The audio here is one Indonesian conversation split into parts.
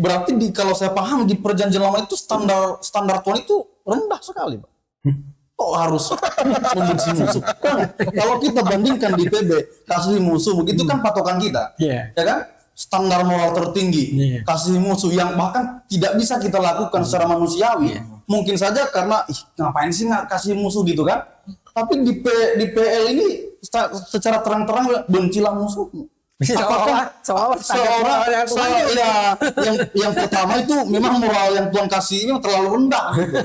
berarti kalau saya paham di perjanjian lama itu standar Tuhan itu rendah sekali, Pak. Kok harus membenci musuh? Kalau kita bandingkan di PB, kasih musuh, itu kan patokan kita, ya kan? Standar moral tertinggi, kasih musuh yang bahkan tidak bisa kita lakukan secara manusiawi. Mungkin saja karena ngapain sih nggak kasih musuh gitu kan? Tapi di PL ini secara terang-terang bencilah musuhmu. Apakah yang pertama itu memang moral yang Tuhan kasih ini terlalu rendah gitu.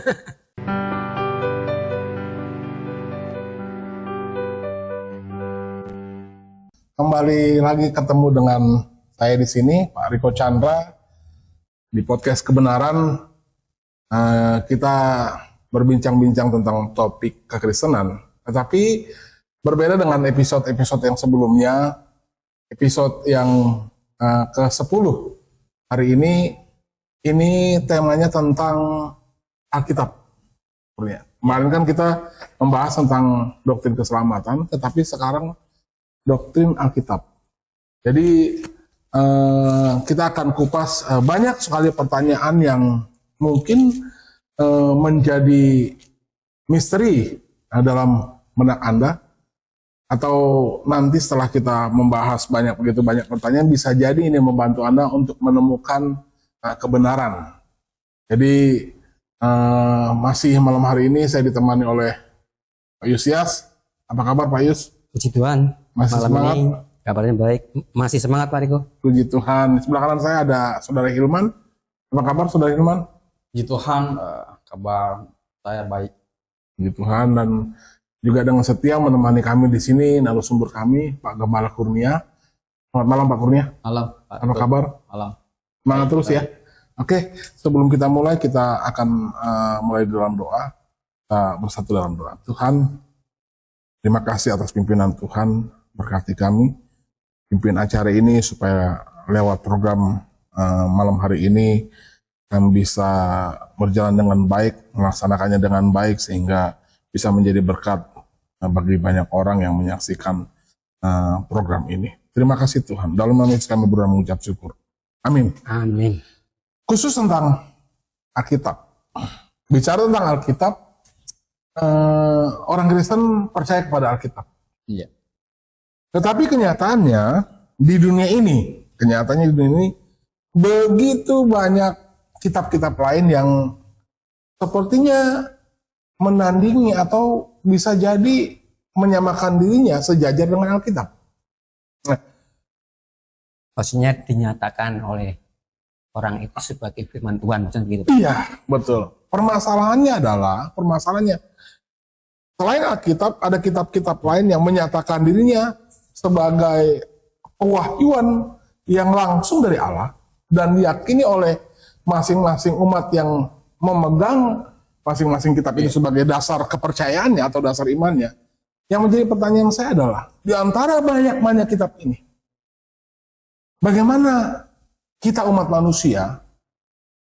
Kembali lagi ketemu dengan saya di sini, Pak Riko Chandra, di podcast Kebenaran. Kita berbincang-bincang tentang topik kekristenan, tetapi berbeda dengan episode-episode yang sebelumnya. Episode yang ke-10 hari ini temanya tentang Alkitab. Kemarin kan kita membahas tentang doktrin keselamatan, tetapi sekarang doktrin Alkitab. Jadi kita akan kupas banyak sekali pertanyaan yang mungkin menjadi misteri dalam benak Anda, atau nanti setelah kita membahas begitu banyak pertanyaan, bisa jadi ini membantu Anda untuk menemukan kebenaran. Jadi masih malam hari ini saya ditemani oleh Pak Yusias. Apa kabar Pak Yus? Puji Tuhan. Masih malam semangat? Ini kabarnya baik. Masih semangat Pak Riko. Puji Tuhan. Di sebelah kanan saya ada Saudara Hilman. Apa kabar Saudara Hilman? Puji Tuhan, kabar saya baik. Puji Tuhan. Dan juga dengan setia menemani kami di sini narasumber kami, Pak Gembala Kurnia. Selamat malam Pak Kurnia. Malam. Pak. Apa kabar? Malam. Semangat terus ya. Oke, sebelum kita mulai, kita akan mulai dalam doa. Bersatu dalam doa. Tuhan, terima kasih atas pimpinan Tuhan, berkati kami, pimpin acara ini supaya lewat program malam hari ini kami bisa berjalan dengan baik, melaksanakannya dengan baik sehingga bisa menjadi berkat bagi banyak orang yang menyaksikan program ini. Terima kasih Tuhan. Dalam nama Yesus kami berdoa mengucap syukur. Amin. Amin. Khusus tentang Alkitab. Bicara tentang Alkitab, orang Kristen percaya kepada Alkitab. Iya. Tetapi kenyataannya di dunia ini begitu banyak kitab-kitab lain yang sepertinya menandingi atau bisa jadi menyamakan dirinya sejajar dengan Alkitab. Nah, Maksudnya dinyatakan oleh orang itu sebagai firman Tuhan, macam gitu. iya, betul. Permasalahannya selain Alkitab, ada kitab-kitab lain yang menyatakan dirinya sebagai pewahyuan yang langsung dari Allah dan diyakini oleh masing-masing umat yang memegang masing-masing kitab ini sebagai dasar kepercayaannya atau dasar imannya. Yang menjadi pertanyaan saya adalah, di antara banyak-banyak kitab ini, bagaimana kita umat manusia,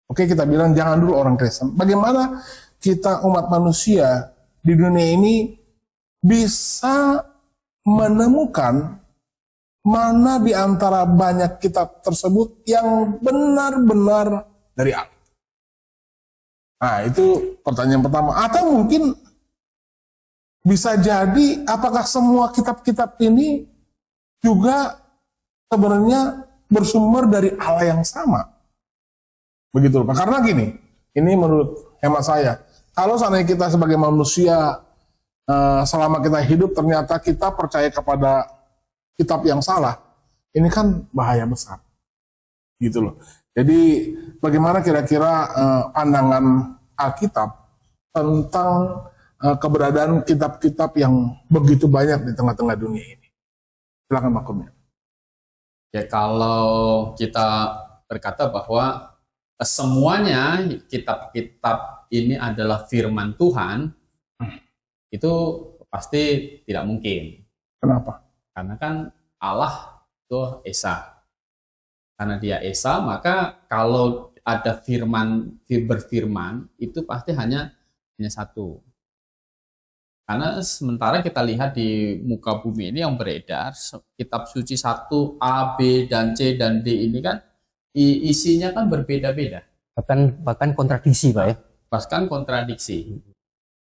oke kita bilang jangan dulu orang Kristen, bagaimana kita umat manusia di dunia ini bisa menemukan mana di antara banyak kitab tersebut yang benar-benar dari Allah? Nah, itu pertanyaan pertama. Atau mungkin bisa jadi apakah semua kitab-kitab ini juga sebenarnya bersumber dari Allah yang sama? Begitu Pak. Karena gini, ini menurut hemat saya, kalau seandainya kita sebagai manusia selama kita hidup ternyata kita percaya kepada kitab yang salah, ini kan bahaya besar. Gitu loh. Jadi bagaimana kira-kira pandangan Alkitab tentang keberadaan kitab-kitab yang begitu banyak di tengah-tengah dunia ini? Silakan Pak Kurnia. Ya, kalau kita berkata bahwa semuanya kitab-kitab ini adalah firman Tuhan, itu pasti tidak mungkin. Kenapa? Karena kan Allah itu Esa. Karena dia Esa, maka kalau ada berfirman, itu pasti hanya satu. Karena sementara kita lihat di muka bumi ini yang beredar, kitab suci 1, A, B, dan C, dan D ini kan isinya kan berbeda-beda, Bahkan kontradiksi, Pak ya. bahkan kontradiksi.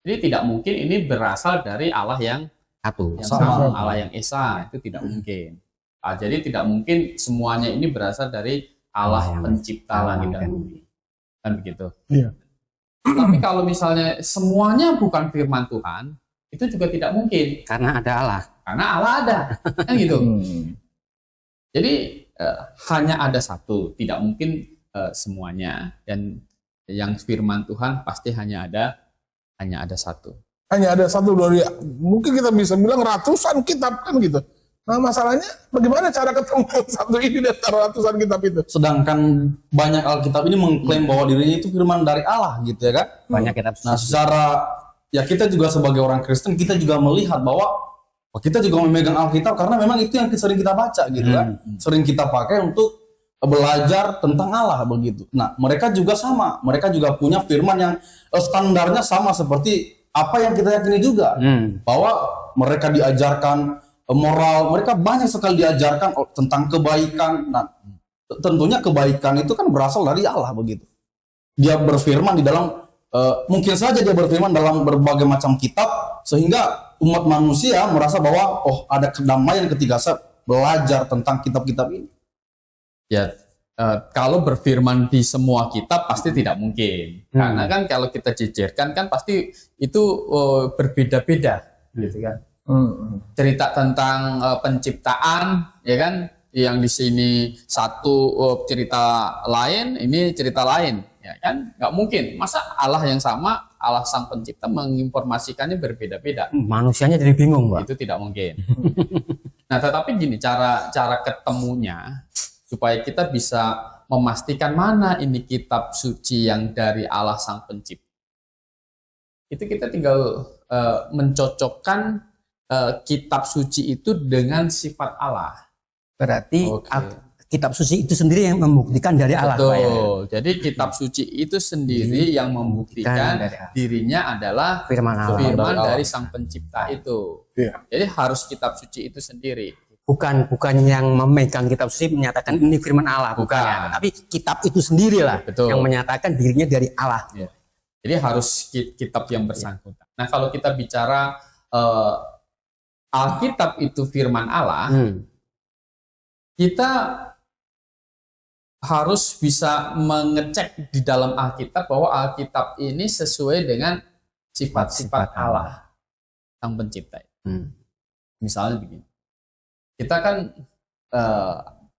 Jadi tidak mungkin ini berasal dari Allah yang Satu. sama, Allah yang Esa, itu tidak mungkin. Jadi tidak mungkin semuanya ini berasal dari Allah yang pencipta langit dan bumi. Kan begitu. Iya. Tapi kalau misalnya semuanya bukan firman Tuhan, itu juga tidak mungkin. Karena ada Allah. Karena Allah ada. Kan gitu. Jadi hanya ada satu, tidak mungkin semuanya. Dan yang firman Tuhan pasti hanya ada satu. Hanya ada satu dari, mungkin kita bisa bilang ratusan kitab kan gitu. Nah masalahnya bagaimana cara ketemu satu ini dan ratusan kitab itu? Sedangkan banyak Alkitab ini mengklaim bahwa dirinya itu firman dari Allah gitu ya kan. Banyak kitab Nah suci. secara ya kita juga sebagai orang Kristen kita juga melihat bahwa kita juga memegang Alkitab karena memang itu yang sering kita baca gitu kan. Sering kita pakai untuk belajar tentang Allah begitu. Nah mereka juga sama, mereka juga punya firman yang standarnya sama seperti apa yang kita yakini juga. Bahwa mereka diajarkan moral, mereka banyak sekali diajarkan tentang kebaikan. Nah, tentunya kebaikan itu kan berasal dari Allah begitu. Dia berfirman di dalam mungkin saja dia berfirman dalam berbagai macam kitab sehingga umat manusia merasa bahwa ada kedamaian ketika saya belajar tentang kitab-kitab ini. Ya, kalau berfirman di semua kitab pasti tidak mungkin. Karena kan kalau kita jejerkan kan pasti itu berbeda-beda gitu kan. Cerita tentang penciptaan ya kan, yang di sini satu cerita lain, ini cerita lain ya kan, nggak mungkin. Masa Allah yang sama, Allah sang pencipta menginformasikannya berbeda-beda? Manusianya jadi bingung, Pak. Itu tidak mungkin. Nah tetapi gini, cara ketemunya supaya kita bisa memastikan mana ini kitab suci yang dari Allah sang pencipta, itu kita tinggal mencocokkan kitab suci itu dengan sifat Allah. Berarti kitab suci itu sendiri yang membuktikan dari Allah, Pak ya. Betul. Jadi kitab suci itu sendiri yang membuktikan dirinya adalah Firman Allah. firman dari sang pencipta itu. Iya. Jadi harus kitab suci itu sendiri. Bukan yang memegang kitab suci menyatakan ini firman Allah, bukan ya. Tapi kitab itu sendirilah Betul. yang menyatakan dirinya dari Allah. Ya. Jadi harus kitab yang bersangkutan. Nah kalau kita bicara Alkitab itu firman Allah, kita harus bisa mengecek di dalam Alkitab bahwa Alkitab ini sesuai dengan sifat-sifat Allah sang pencipta. Misalnya begini, kita kan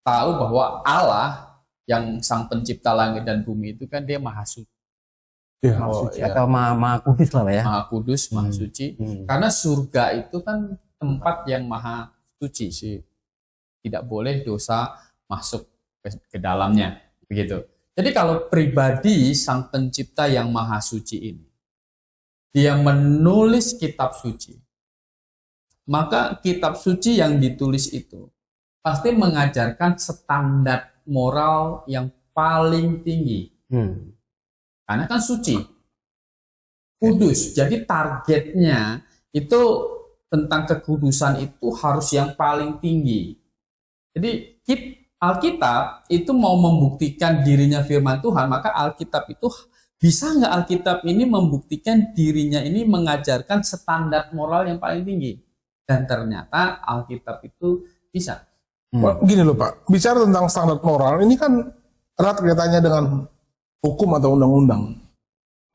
tahu bahwa Allah yang sang pencipta langit dan bumi itu kan dia maha suci. Atau maha kudus lah, Pak ya. Maha kudus, maha suci. Karena surga itu kan tempat yang maha suci. Tidak boleh dosa masuk ke dalamnya. Begitu. Jadi kalau pribadi sang pencipta yang maha suci ini, dia menulis kitab suci, maka kitab suci yang ditulis itu pasti mengajarkan standar moral yang paling tinggi. Karena kan suci, kudus. Jadi targetnya itu tentang kekudusan itu harus yang paling tinggi. Jadi Alkitab itu mau membuktikan dirinya firman Tuhan, maka Alkitab itu bisa nggak Alkitab ini membuktikan dirinya ini mengajarkan standar moral yang paling tinggi? Dan ternyata Alkitab itu bisa. Gini loh Pak, bicara tentang standar moral ini kan erat kaitannya dengan hukum atau undang-undang.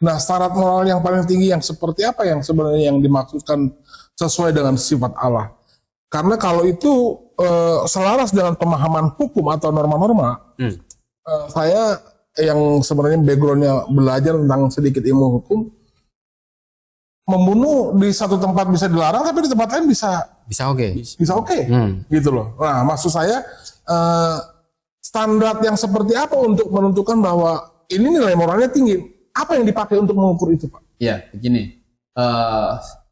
Nah, standar moral yang paling tinggi yang seperti apa yang sebenarnya yang dimaksudkan sesuai dengan sifat Allah? Karena kalau itu selaras dengan pemahaman hukum atau norma-norma, saya yang sebenarnya backgroundnya belajar tentang sedikit ilmu hukum, membunuh di satu tempat bisa dilarang, tapi di tempat lain bisa oke, gitu loh. Nah, maksud saya standar yang seperti apa untuk menentukan bahwa ini nilai moralnya tinggi? Apa yang dipakai untuk mengukur itu, Pak? Ya, begini.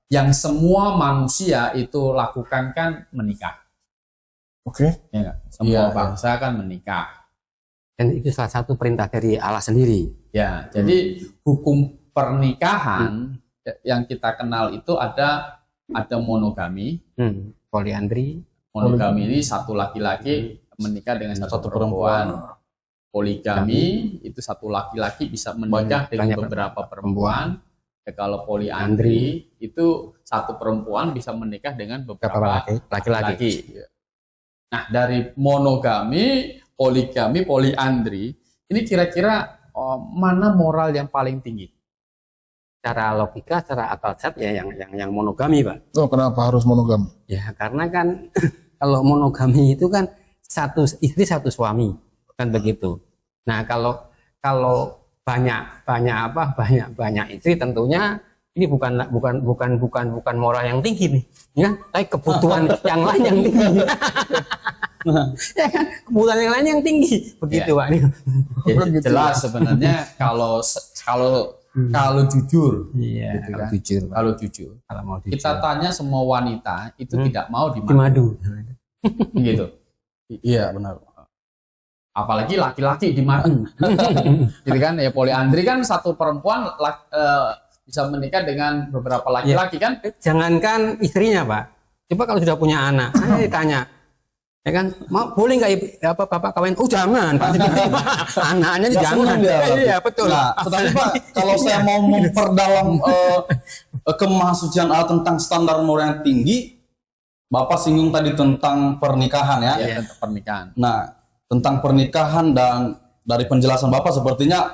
Yang semua manusia itu lakukan kan menikah. Oke. Ya nggak? Semua bangsa kan menikah. Dan itu salah satu perintah dari Allah sendiri. Ya, jadi hukum pernikahan yang kita kenal itu ada monogami. Poliandri. Monogami ini satu laki-laki menikah dengan satu perempuan. Poligami itu satu laki-laki bisa menikah dengan banyak beberapa perempuan. Ya, kalau poliandri itu satu perempuan bisa menikah dengan beberapa laki-laki. Nah, dari monogami, poligami, poliandri, ini kira-kira mana moral yang paling tinggi? Secara logika, secara akal sehat ya yang monogami, Pak. Oh, kenapa harus monogami? Ya karena kan kalau monogami itu kan satu istri satu suami kan begitu. Nah kalau banyak istri tentunya ini bukan moral yang tinggi nih, ya tapi kebutuhan yang lain yang tinggi. Ya kan kebutuhan yang lain yang tinggi begitu Pak. Jadi jelas sebenarnya kalau jujur, Iya, gitu kalau kan? jujur, Pak. Kalau jujur, Kalau mau kita jujur. tanya semua wanita itu tidak mau Dimadu. gitu. Iya benar. Apalagi laki-laki dimadu, gitu kan? Ya poliandri kan satu perempuan bisa menikah dengan beberapa laki-laki kan? Jangankan istrinya Pak, coba kalau sudah punya anak, saya tanya, ya kan, mau boleh nggak bapak kawin? Oh jangan, Pak. Anaknya Nggak jangan. senang dia, Pak. Iya betul. Nah, tetapi Pak, kalau saya mau memperdalam kemahasucian Allah tentang standar moral yang tinggi, Bapak singgung tadi tentang pernikahan ya. Ya, tentang pernikahan. Nah, tentang pernikahan dan dari penjelasan Bapak sepertinya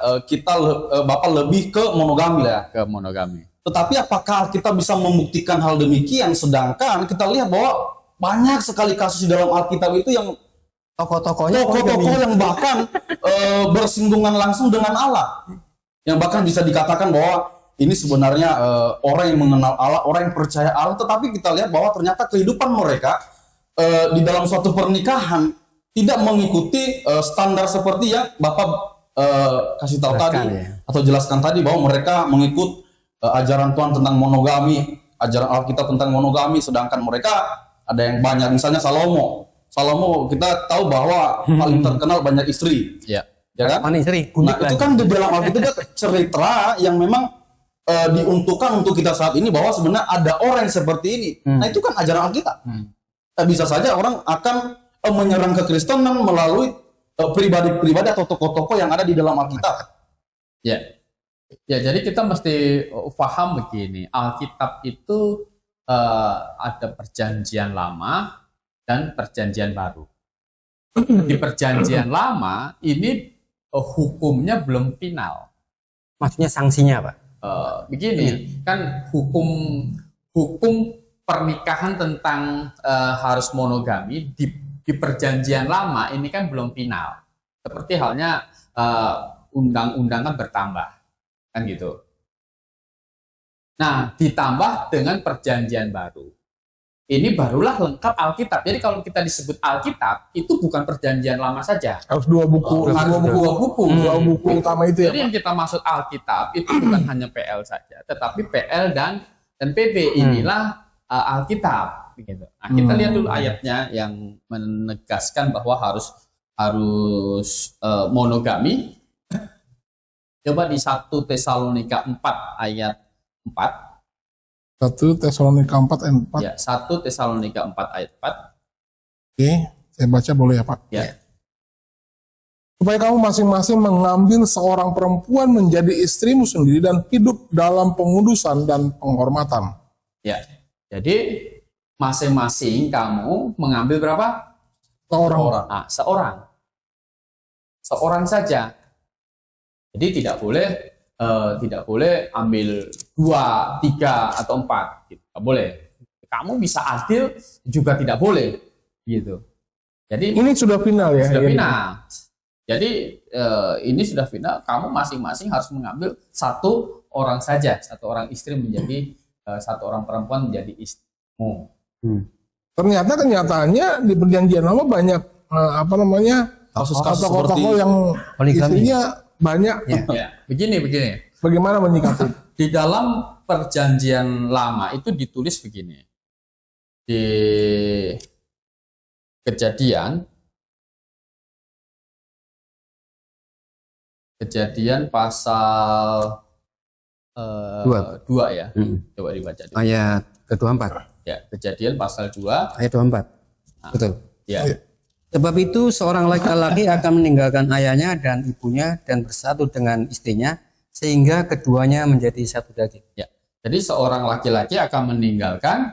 Bapak lebih ke monogami lah ya. Ke monogami. Tetapi apakah kita bisa membuktikan hal demikian sedangkan kita lihat bahwa banyak sekali kasus di dalam Alkitab itu yang Tokoh-tokohnya tokoh-tokoh yang bahkan bersinggungan langsung dengan Allah. Yang bahkan bisa dikatakan bahwa ini sebenarnya orang yang mengenal Allah, orang yang percaya Allah, tetapi kita lihat bahwa ternyata kehidupan mereka di dalam suatu pernikahan tidak mengikuti standar seperti yang Bapak kasih tahu Jelaskan, tadi ya. atau jelaskan tadi bahwa mereka mengikut ajaran Tuhan tentang monogami, ajaran Alkitab tentang monogami, sedangkan mereka ada yang banyak, misalnya Salomo kita tahu bahwa paling terkenal banyak istri, Ya. ya kan? Mana istri? Nah, Unik itu lagi. kan di dalam Alkitab ada cerita yang memang diuntukkan untuk kita saat ini bahwa sebenarnya ada orang yang seperti ini. Nah, itu kan ajaran Alkitab. Bisa saja orang akan menyerang kekristenan melalui pribadi-pribadi atau tokoh-tokoh yang ada di dalam Alkitab. Ya. Ya, jadi kita mesti paham begini, Alkitab itu ada perjanjian lama dan perjanjian baru. Di perjanjian lama ini hukumnya belum final. Maksudnya sanksinya Pak? Begini, kan hukum pernikahan tentang harus monogami di perjanjian lama ini kan belum final. Seperti halnya undang-undang kan bertambah, kan gitu. Nah, ditambah dengan perjanjian baru. Ini barulah lengkap Alkitab. Jadi kalau kita disebut Alkitab, itu bukan perjanjian lama saja. Harus dua buku, Harus dua buku. dua buku utama itu ya. Jadi yang kita maksud Alkitab itu bukan hanya PL saja, tetapi PL dan PB inilah Alkitab. Gitu. Nah, kita lihat dulu ayatnya yang menegaskan bahwa harus monogami. Coba di 1 Tesalonika 4 ayat 4. 1 Tesalonika 4 ayat 4. Ya, 1 Tesalonika 4 ayat 4. Oke, saya baca boleh ya Pak? Ya. Supaya kamu masing-masing mengambil seorang perempuan menjadi istrimu sendiri dan hidup dalam pengudusan dan penghormatan. Ya. Jadi masing-masing kamu mengambil berapa? Seorang. Nah, seorang. Seorang saja. Jadi tidak boleh ambil 2, 3 atau 4. Gitu. Tidak boleh. Kamu bisa adil juga tidak boleh. Gitu. Jadi Ini sudah final ya? sudah Ya, final. Jadi ini sudah final. Kamu masing-masing harus mengambil satu orang saja, satu orang istri menjadi satu orang perempuan menjadi istrimu. Ternyata kenyataannya di perjanjian lama banyak Kasus-kasus tokoh-tokoh seperti yang poligami. istrinya banyak. Ya, begini. Bagaimana menyikapi? Di dalam perjanjian lama itu ditulis begini. Di Kejadian pasal 2 ya. Coba dibaca dulu. Ayat ke-24. Ya, Kejadian pasal 2 Ayat 24. Betul. ya. Sebab itu seorang laki-laki akan meninggalkan ayahnya dan ibunya dan bersatu dengan istrinya sehingga keduanya menjadi satu daging. Ya. Jadi seorang laki-laki akan meninggalkan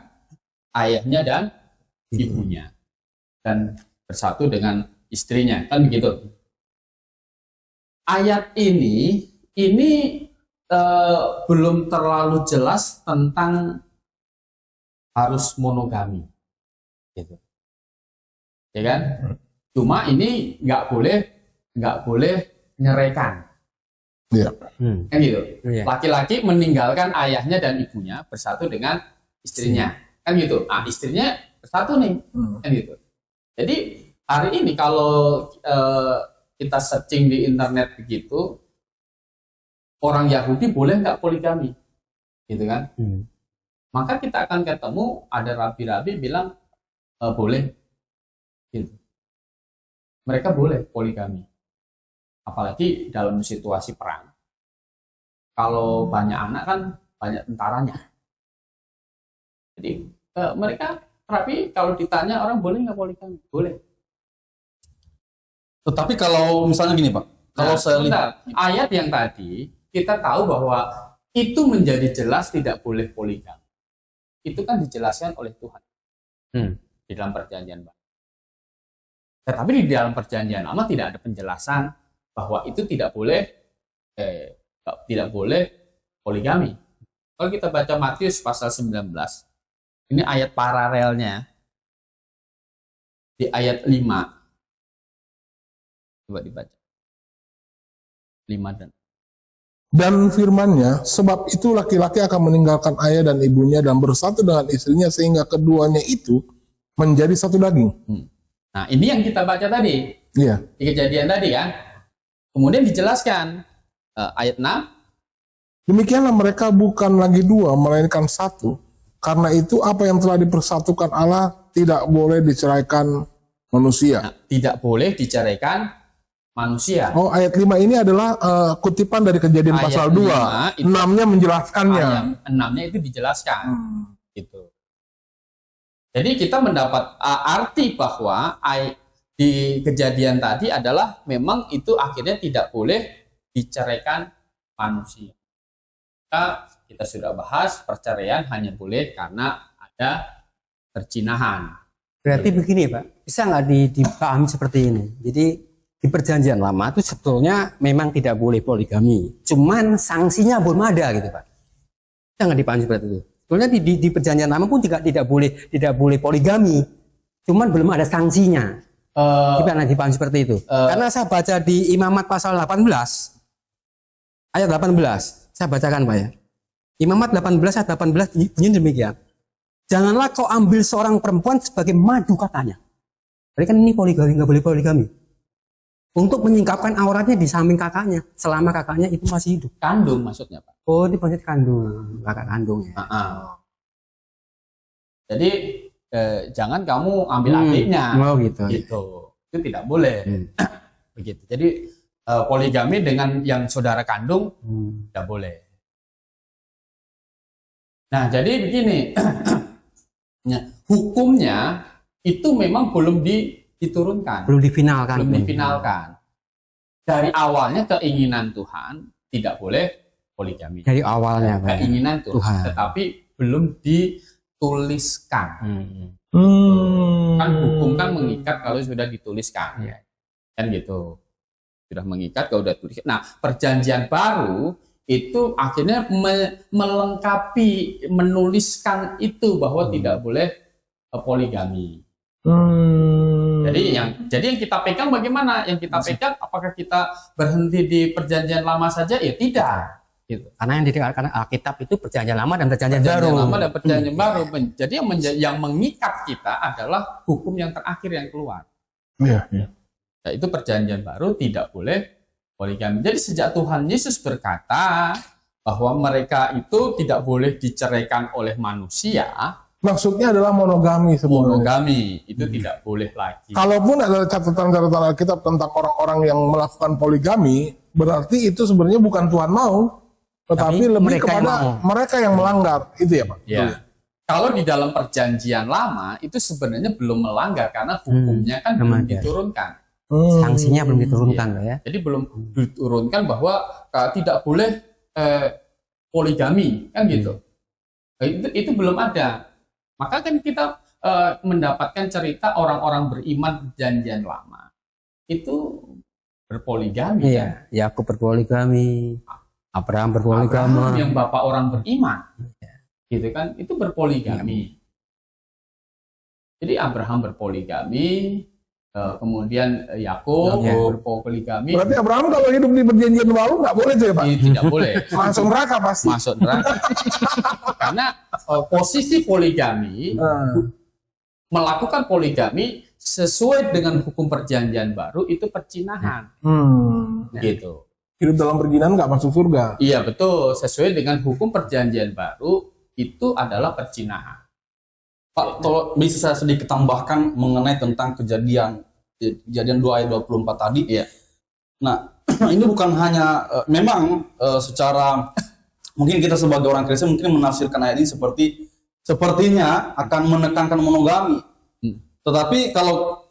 ayahnya dan ibunya dan bersatu dengan istrinya, kan begitu. Ayat ini belum terlalu jelas tentang harus monogami, gitu. Ya kan? Cuma ini nggak boleh nyeraikan. Iya. Kan gitu. Iya. Laki-laki meninggalkan ayahnya dan ibunya bersatu dengan istrinya. Kan gitu. Ah, istrinya bersatu nih. Kan gitu. Jadi hari ini kalau kita searching di internet begitu, orang Yahudi boleh nggak poligami? Gitu kan? Maka kita akan ketemu ada rabi-rabi bilang boleh. Gitu. Mereka boleh poligami. Apalagi dalam situasi perang. Kalau banyak anak kan banyak tentaranya. Jadi mereka, tapi kalau ditanya orang boleh nggak poligami? Boleh. Tetapi kalau misalnya gini Pak, kalau saya lihat ayat yang tadi kita tahu bahwa itu menjadi jelas tidak boleh poligami. Itu kan dijelaskan oleh Tuhan di dalam perjanjian baru. Tetapi di dalam perjanjian lama tidak ada penjelasan bahwa itu tidak boleh poligami. Kalau kita baca Matius pasal 19, ini ayat paralelnya di ayat 5. Coba dibaca. 5 Dan firman-Nya, sebab itu laki-laki akan meninggalkan ayah dan ibunya dan bersatu dengan istrinya sehingga keduanya itu menjadi satu daging. Nah, ini yang kita baca tadi. Iya. Di Kejadian tadi kan. Kemudian dijelaskan ayat 6. Demikianlah mereka bukan lagi dua, melainkan satu. Karena itu apa yang telah dipersatukan Allah tidak boleh diceraikan manusia. Nah, tidak boleh diceraikan manusia. Oh, ayat 5 ini adalah kutipan dari Kejadian Ayat pasal 2. 5 itu- 6-nya menjelaskannya. Ayat 6-nya itu dijelaskan. Gitu. Jadi kita mendapat arti bahwa di Kejadian tadi adalah memang itu akhirnya tidak boleh diceraikan manusia. Kita sudah bahas perceraian hanya boleh karena ada perzinahan. Berarti begini Pak, bisa nggak dipahami seperti ini? Jadi di perjanjian lama itu sebetulnya memang tidak boleh poligami, cuman sanksinya belum ada gitu Pak. Bisa nggak dipahami seperti itu? Sebetulnya di perjanjian lama pun tidak boleh poligami, cuman belum ada sanksinya. Gimana dipahami seperti itu? Karena saya baca di Imamat pasal 18 ayat 18, saya bacakan Pak ya. Imamat 18 ayat 18 bunyi demikian. Janganlah kau ambil seorang perempuan sebagai madu katanya. Berarti kan ini poligami, nggak boleh poligami. Untuk menyingkapkan auratnya di samping kakaknya, selama kakaknya itu masih hidup. Kandung maksudnya Pak. Oh, ini maksud kandung, kakak kandung ya. Jadi jangan kamu ambil adiknya. Oh gitu. Gitu. Itu tidak boleh. Begitu. Jadi poligami dengan yang saudara kandung tidak boleh. Nah, jadi begini. Hukumnya itu memang belum diturunkan. Belum difinalkan. Belum difinalkan. Dari awalnya keinginan Tuhan tidak boleh poligami. Dari awalnya Pak. Keinginan Tuhan. Tetapi belum dituliskan. Kan hukum kan mengikat kalau sudah dituliskan. Kan gitu. Sudah mengikat kalau sudah tulis. Nah, perjanjian baru itu akhirnya melengkapi, menuliskan itu bahwa tidak boleh poligami. Jadi yang kita pegang bagaimana? Yang kita pegang apakah kita berhenti di perjanjian lama saja? Ya tidak. Gitu. Karena yang dikatakan Alkitab itu perjanjian lama dan perjanjian baru. Perjanjian lama dan perjanjian baru. Jadi yang mengikat kita adalah hukum yang terakhir yang keluar. Iya. Nah, itu perjanjian baru tidak boleh poligami. Jadi sejak Tuhan Yesus berkata bahwa mereka itu tidak boleh diceraikan oleh manusia, Maksudnya adalah monogami sebenarnya. monogami itu tidak boleh lagi. Kalaupun ada catatan-catatan Alkitab tentang orang-orang yang melakukan poligami, berarti itu sebenarnya bukan Tuhan mau, tetapi lebih mereka yang kepada mau. mereka yang melanggar, itu ya Pak? Ya. Kalau di dalam perjanjian lama itu sebenarnya belum melanggar karena hukumnya kan belum ada. diturunkan. Sanksinya belum diturunkan Pak ya. Jadi belum diturunkan bahwa tidak boleh poligami kan gitu. Itu belum ada. Maka kan kita mendapatkan cerita orang-orang beriman perjanjian lama itu berpoligami. Iya, Yakub berpoligami, Abraham berpoligami. Abraham yang bapak orang beriman, gitu kan? Itu berpoligami. Jadi Abraham berpoligami, kemudian Yakub berpoligami. Berarti Abraham kalau hidup di perjanjian baru nggak boleh tuh ya Pak? Tidak boleh. Langsung neraka pasti. Masuk neraka. Karena posisi poligami, melakukan poligami sesuai dengan hukum perjanjian baru itu percinahan. Gitu. Hidup dalam perjinahan nggak masuk surga. Iya betul, sesuai dengan hukum perjanjian baru itu adalah percinahan. Pak, tolong bisa saya sedikit tambahkan mengenai tentang kejadian 2 ayat 24 tadi. Iya. Nah, ini bukan hanya memang secara mungkin kita sebagai orang Kristen mungkin menafsirkan ayat ini sepertinya akan menekankan monogami. Tetapi kalau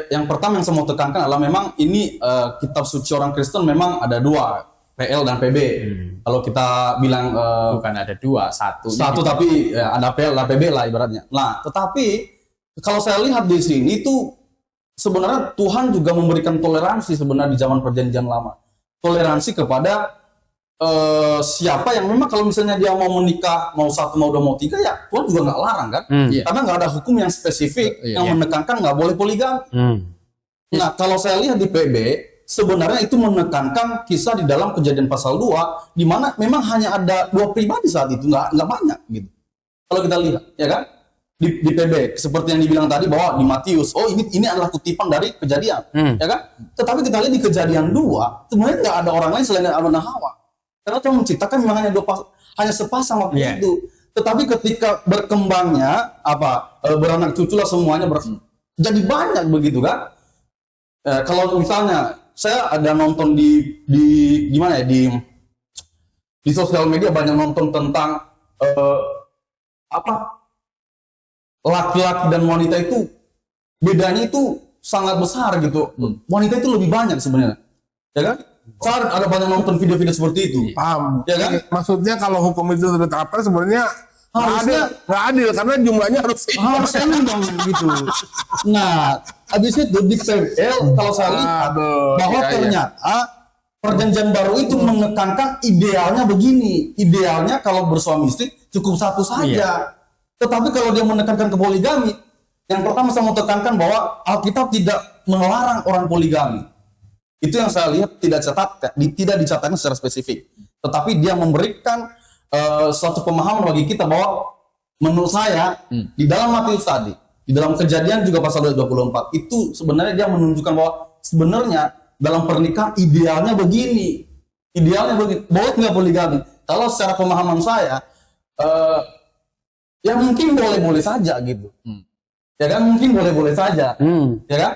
yang pertama yang saya mau tekankan adalah memang ini kitab suci orang Kristen memang ada 2, PL dan PB. Kalau kita bilang Bukan ada 2, satu. tapi ada PL dan PB lah ibaratnya. Nah, tetapi kalau saya lihat di sini itu sebenarnya Tuhan juga memberikan toleransi sebenarnya di zaman perjanjian lama. Toleransi kepada siapa yang memang kalau misalnya dia mau menikah, mau 1, mau 2, mau 3, ya Tuhan juga nggak larang kan? Iya. Karena nggak ada hukum yang spesifik yang menekankan nggak boleh poligami. Nah, kalau saya lihat di PB, sebenarnya itu menekankan kisah di dalam Kejadian pasal 2, di mana memang hanya ada 2 pribadi saat itu, nggak banyak gitu. Kalau kita lihat, ya kan? Di PB, seperti yang dibilang tadi bahwa di Matius, ini adalah kutipan dari Kejadian, ya kan? Tetapi kita lihat di Kejadian 2, sebenarnya nggak ada orang lain selain Adam dan Hawa. Karena Tuhan menciptakan memang hanya sepasang waktu itu. Tetapi ketika berkembangnya beranak cucu lah semuanya jadi banyak begitu kan? Kalau misalnya saya ada nonton di gimana ya di sosial media banyak nonton tentang laki-laki dan wanita itu bedanya itu sangat besar gitu. Wanita itu lebih banyak sebenarnya, ya kan? Saya ada banyak nonton video-video seperti itu. Paham. Ya kan? Maksudnya kalau hukum itu ditetapkan sebenarnya Harusnya- nggak adil karena jumlahnya harus Harusnya dong gitu. Nah, habis itu di PL kalau saya lihat bahwa ternyata perjanjian baru itu menekankan idealnya begini. Idealnya kalau bersuami istri cukup 1 saja. Tetapi kalau dia menekankan ke poligami, yang pertama saya mau tekankan bahwa Alkitab tidak melarang orang poligami. Itu yang saya lihat tidak dicatatkan secara spesifik. Tetapi dia memberikan suatu pemahaman bagi kita bahwa menurut saya di dalam Matius tadi, di dalam Kejadian juga pasal 24 itu sebenarnya dia menunjukkan bahwa sebenarnya dalam pernikahan idealnya begini. Boleh nggak poligami? Kalau secara pemahaman saya ya mungkin boleh-boleh saja gitu. Ya kan, mungkin boleh-boleh saja. Ya kan?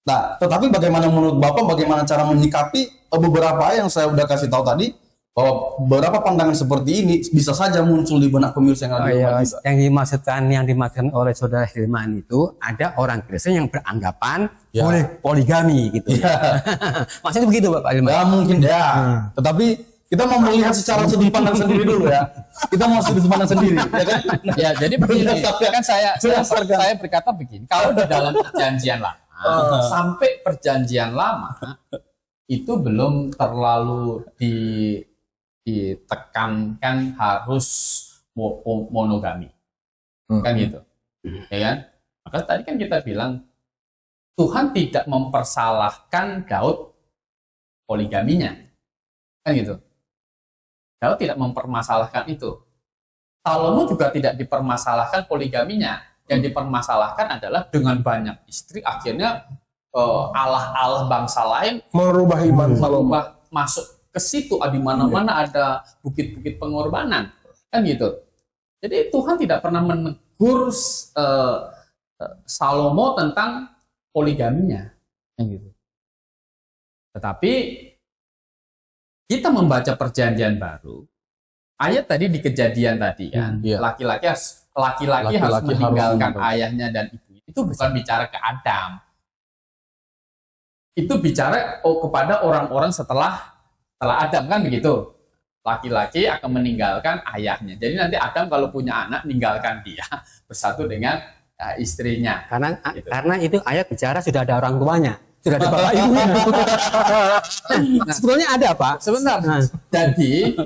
Nah, tetapi bagaimana menurut Bapak, bagaimana cara menyikapi beberapa yang saya udah kasih tahu tadi, bahwa beberapa pandangan seperti ini bisa saja muncul di benak pemirsa yang ada di rumah juga. Yang dimaksudkan oleh saudara Hilman itu ada orang Kristen yang beranggapan Ya. boleh poligami gitu. Maksudnya begitu Pak Hilman? Ya mungkin ya. Tetapi kita mau melihat secara sudut pandang sendiri dulu ya. Kita mau sudut pandang sendiri, ya kan? Ya, jadi begini, kan saya berkata begini, kalau di dalam perjanjian lama, sampai perjanjian lama itu belum terlalu ditekankan harus monogami, kan gitu, ya kan? Maka tadi kan kita bilang Tuhan tidak mempersalahkan Daud poligaminya, kan gitu. Daud tidak mempermasalahkan itu. Salomo juga tidak dipermasalahkan poligaminya. Yang dipermasalahkan adalah dengan banyak istri akhirnya Allah bangsa lain merubah iman Salomo. Masuk ke situ, di mana-mana ada bukit-bukit pengorbanan, kan gitu. Jadi Tuhan tidak pernah menegur Salomo tentang poligaminya, kan gitu. Tetapi kita membaca perjanjian baru, ayat tadi di Kejadian tadi kan, laki-laki harus laki-laki harus Laki-laki harus meninggalkan meninggalkan. ayahnya dan ibunya. Itu bukan bicara ke Adam. Itu bicara kepada orang-orang setelah Adam, kan begitu. Laki-laki akan meninggalkan ayahnya. Jadi nanti Adam kalau punya anak, meninggalkan dia bersatu dengan istrinya. Karena itu ayat bicara sudah ada orang tuanya, sudah ada bapak ibunya. Sebetulnya ada, Pak. Sebentar. Nah. Jadi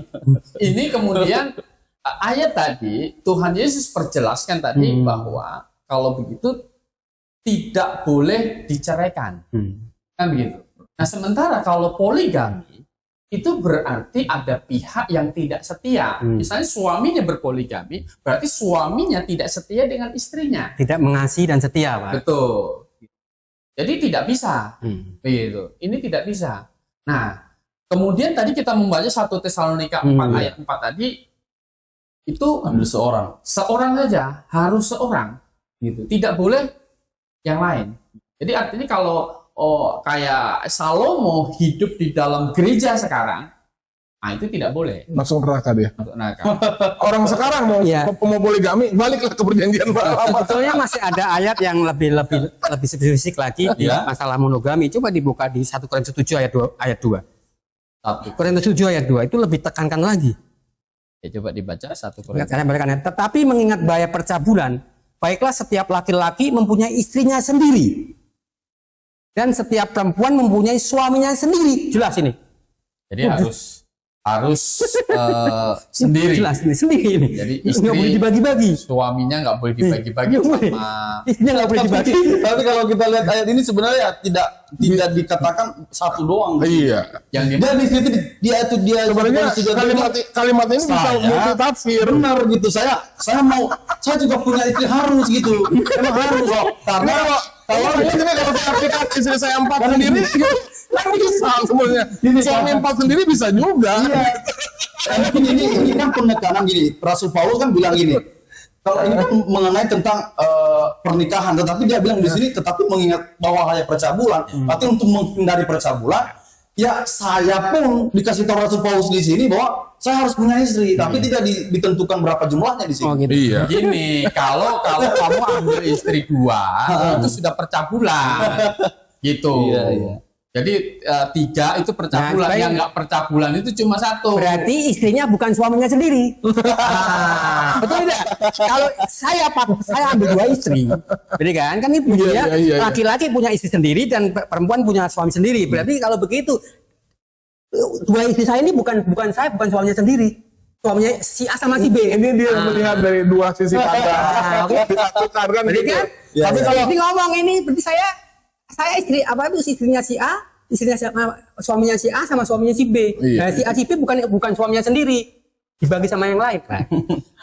ini kemudian ayat tadi Tuhan Yesus perjelaskan tadi bahwa kalau begitu tidak boleh diceraikan. Kan begitu. Nah, sementara kalau poligami itu berarti ada pihak yang tidak setia. Misalnya suaminya berpoligami, berarti suaminya tidak setia dengan istrinya. Tidak mengasihi dan setia, Pak. Betul. Jadi tidak bisa. Begitu. Ini tidak bisa. Nah, kemudian tadi kita membaca 1 Tesalonika 4 ayat 4 tadi, itu Ambil seorang saja, harus seorang. Gitu. Tidak boleh yang lain. Jadi artinya kalau kayak Salomo hidup di dalam gereja sekarang, nah itu tidak boleh. Langsung neraka dia. Nah, Orang sekarang mau Iya. mau poligami, baliklah ke perjanjian lama. Sebetulnya masih ada ayat yang lebih spesifik lagi di Ya. masalah monogami. Coba dibuka di 1 Korintus 7 ayat 2. 1 Korintus 7 ayat 2 itu lebih tekankan lagi. Ya, coba dibaca 1 Korintus. Tetapi mengingat bahaya percabulan, baiklah setiap laki-laki mempunyai istrinya sendiri. Dan setiap perempuan mempunyai suaminya sendiri. Jelas ini. Jadi harus sendiri. Jelas ini sendiri ini. Jadi Nggak boleh dibagi-bagi. suaminya nggak boleh dibagi-bagi Nggak boleh. sama Istrinya nggak boleh dibagi. Tapi kalau kita lihat ayat ini sebenarnya tidak dikatakan satu doang. Iya. yang dia. Dan di situ dia Sebenarnya kalimat ini bisa Saya- multitafsir. benar gitu. Saya juga punya istri harus gitu. Emang harus kok. Karena Kalau ini kalau diartikan istri saya 4 sendiri, kan bisa sebenarnya. Suami 4 sendiri bisa juga. mungkin ini kan penekanan gini. Rasul Paulus kan bilang gini. Kalau ini kan mengenai tentang pernikahan, tetapi dia bilang di sini tetapi mengingat bahwa hanya percabulan. Berarti untuk menghindari percabulan, ya saya pun dikasih tahu Rasul Paulus di sini bahwa saya harus punya istri, tapi tidak ditentukan berapa jumlahnya di sini. Oh gitu. Iya. Gini, kalau kamu ambil istri 2 itu sudah percabulan, gitu. Iya. Jadi 3 itu percabulan, Nah, yang nggak percabulan itu cuma 1. Berarti istrinya bukan suaminya sendiri. Betul tidak? Kalau saya ambil 2 istri, berarti kan ini punya Iya. laki-laki punya istri sendiri dan perempuan punya suami sendiri. Berarti kalau begitu 2 istri saya ini bukan suaminya sendiri, suaminya si A sama si B. Ini dia melihat dari dua sisi pandang. Oke. Disatukan kan Berarti gitu. kan? Ya, Tapi ya. kalau ini ngomong ini berarti saya istri apa itu istrinya si A, suaminya si A sama suaminya si B. Iya. Nah, si A si B bukan suaminya sendiri. Dibagi sama yang lain.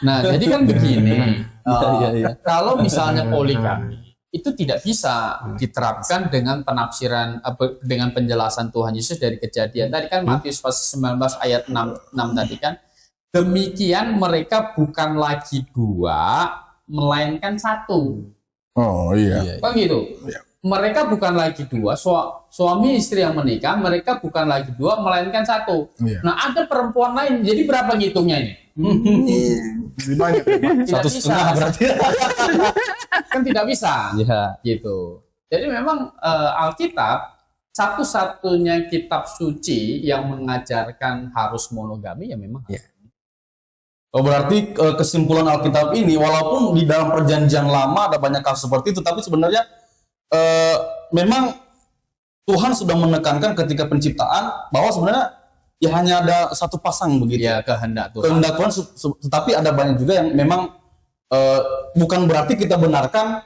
Nah, jadi kan begini, Iya. kalau misalnya poligami itu tidak bisa diterapkan dengan penafsiran dengan penjelasan Tuhan Yesus dari Kejadian. Tadi kan Matius pasal 19 ayat 6 tadi kan, demikian mereka bukan lagi 2 melainkan 1. Oh iya. Kan gitu. Iya. Mereka bukan lagi 2, suami istri yang menikah, mereka bukan lagi 2 melainkan 1. Iya. Nah, ada perempuan lain. Jadi berapa ngitungnya ini? Lebih banyak. Ya, Pak. Tidak 1,5 berarti. Kan tidak bisa. Iya. Gitu. Jadi memang Alkitab satu-satunya kitab suci yang mengajarkan harus monogami ya memang. Ya. Oh, berarti kesimpulan Alkitab ini walaupun di dalam perjanjian lama ada banyak kasus seperti itu, tapi sebenarnya memang Tuhan sudah menekankan ketika penciptaan bahwa sebenarnya ya hanya ada satu pasang begitu. Ya kehendak Tuhan. Kehendak Tuhan, tetapi ada banyak juga yang memang bukan berarti kita benarkan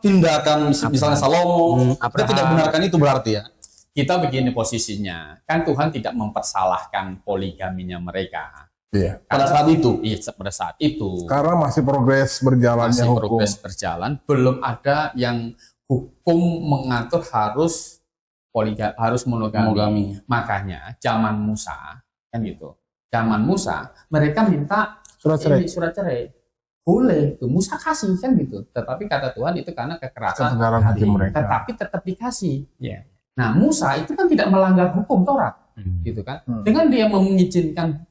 tindakan misalnya Salomo. Kita tidak benarkan itu berarti ya. Kita begini posisinya. Kan Tuhan tidak mempersalahkan poligaminya mereka. Iya. Pada saat itu. Iya, pada saat itu. Karena masih progres berjalannya Masih hukum. progres berjalan, belum ada yang hukum mengatur harus monogami. Makanya zaman Musa kan gitu. Zaman Musa mereka minta Surat cerai. surat cerai. Boleh tuh Musa kasih kan gitu. Tetapi kata Tuhan itu karena kekerasan Ketegaran hati mereka. Tetapi tetap dikasih. Ya. Nah, Musa itu kan tidak melanggar hukum Taurat, gitu kan? Dengan dia mengizinkan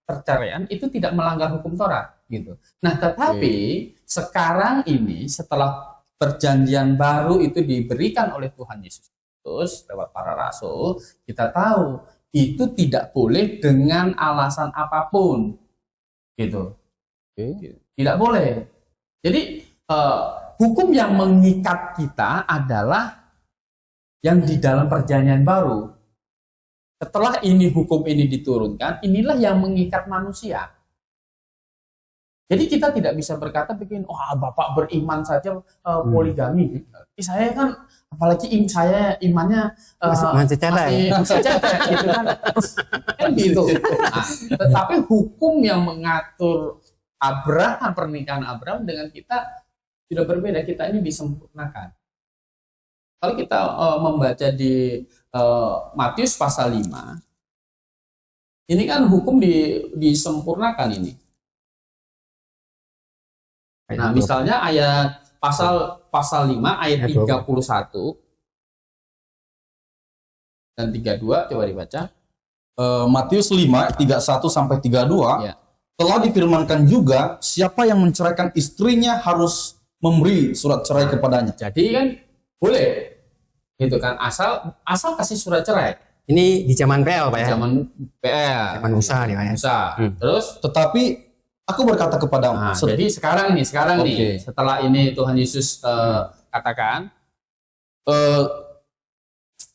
perceraian itu tidak melanggar hukum Taurat. gitu. Nah, tetapi sekarang ini setelah perjanjian baru itu diberikan oleh Tuhan Yesus Kristus lewat para rasul, kita tahu itu tidak boleh dengan alasan apapun, gitu. Tidak boleh. Jadi hukum yang mengikat kita adalah yang di dalam perjanjian baru. Setelah ini hukum ini diturunkan, inilah yang mengikat manusia. Jadi kita tidak bisa berkata bikin, wah Bapak beriman saja poligami. Saya kan, apalagi saya imannya Masih cetek. masih cetek, gitu kan. Kan gitu. Nah, tetapi hukum yang mengatur Abraham, pernikahan Abraham dengan kita sudah berbeda. Kita ini disempurnakan. Kalau kita membaca di Matius pasal 5, ini kan hukum disempurnakan ini. Nah, misalnya ayat pasal 5 ayat 31 dan 32, coba dibaca. Matius 5 31 sampai 32 Ya. telah difirmankan juga, siapa yang menceraikan istrinya harus memberi surat cerai kepadanya. Jadi kan boleh, gitu kan, asal kasih surat cerai. Ini di zaman PL Pak ya. Zaman PL, Zaman Musa nih Pak ya. Musa. Terus Tetapi aku berkata kepadamu, nah, jadi sekarang nih Oke. setelah ini Tuhan Yesus katakan,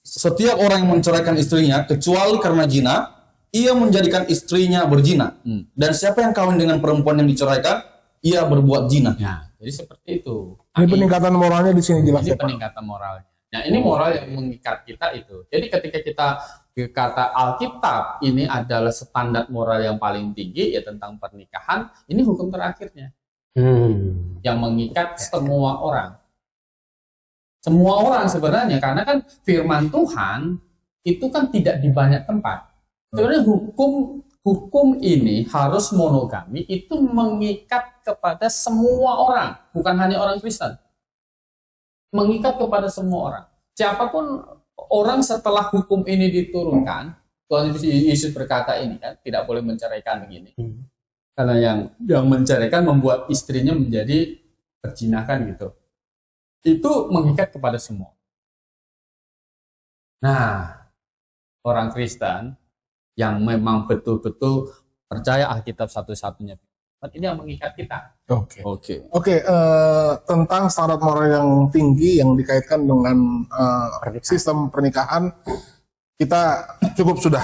setiap orang yang menceraikan istrinya kecuali karena zina, ia menjadikan istrinya berzina. Dan siapa yang kawin dengan perempuan yang diceraikan, ia berbuat zina. nah, jadi seperti itu. Ini peningkatan moralnya di sini jelas Ini ya Pak. peningkatan moralnya. Nah, ini moral yang mengikat kita itu. Jadi ketika kita kata Alkitab ini adalah standar moral yang paling tinggi ya tentang pernikahan, ini hukum terakhirnya yang mengikat semua orang. Semua orang sebenarnya, karena kan firman Tuhan itu kan tidak di banyak tempat. Sebenarnya hukum ini harus monogami, itu mengikat kepada semua orang, bukan hanya orang Kristen. Mengikat kepada semua orang. Siapapun orang setelah hukum ini diturunkan, Tuhan Yesus berkata ini kan, tidak boleh menceraikan begini. Karena yang menceraikan membuat istrinya menjadi perzinakan gitu. Itu mengikat kepada semua. Nah, orang Kristen yang memang betul-betul percaya Alkitab satu-satunya, ini yang mengikat kita. Oke, tentang standar moral yang tinggi yang dikaitkan dengan sistem pernikahan, kita cukup sudah.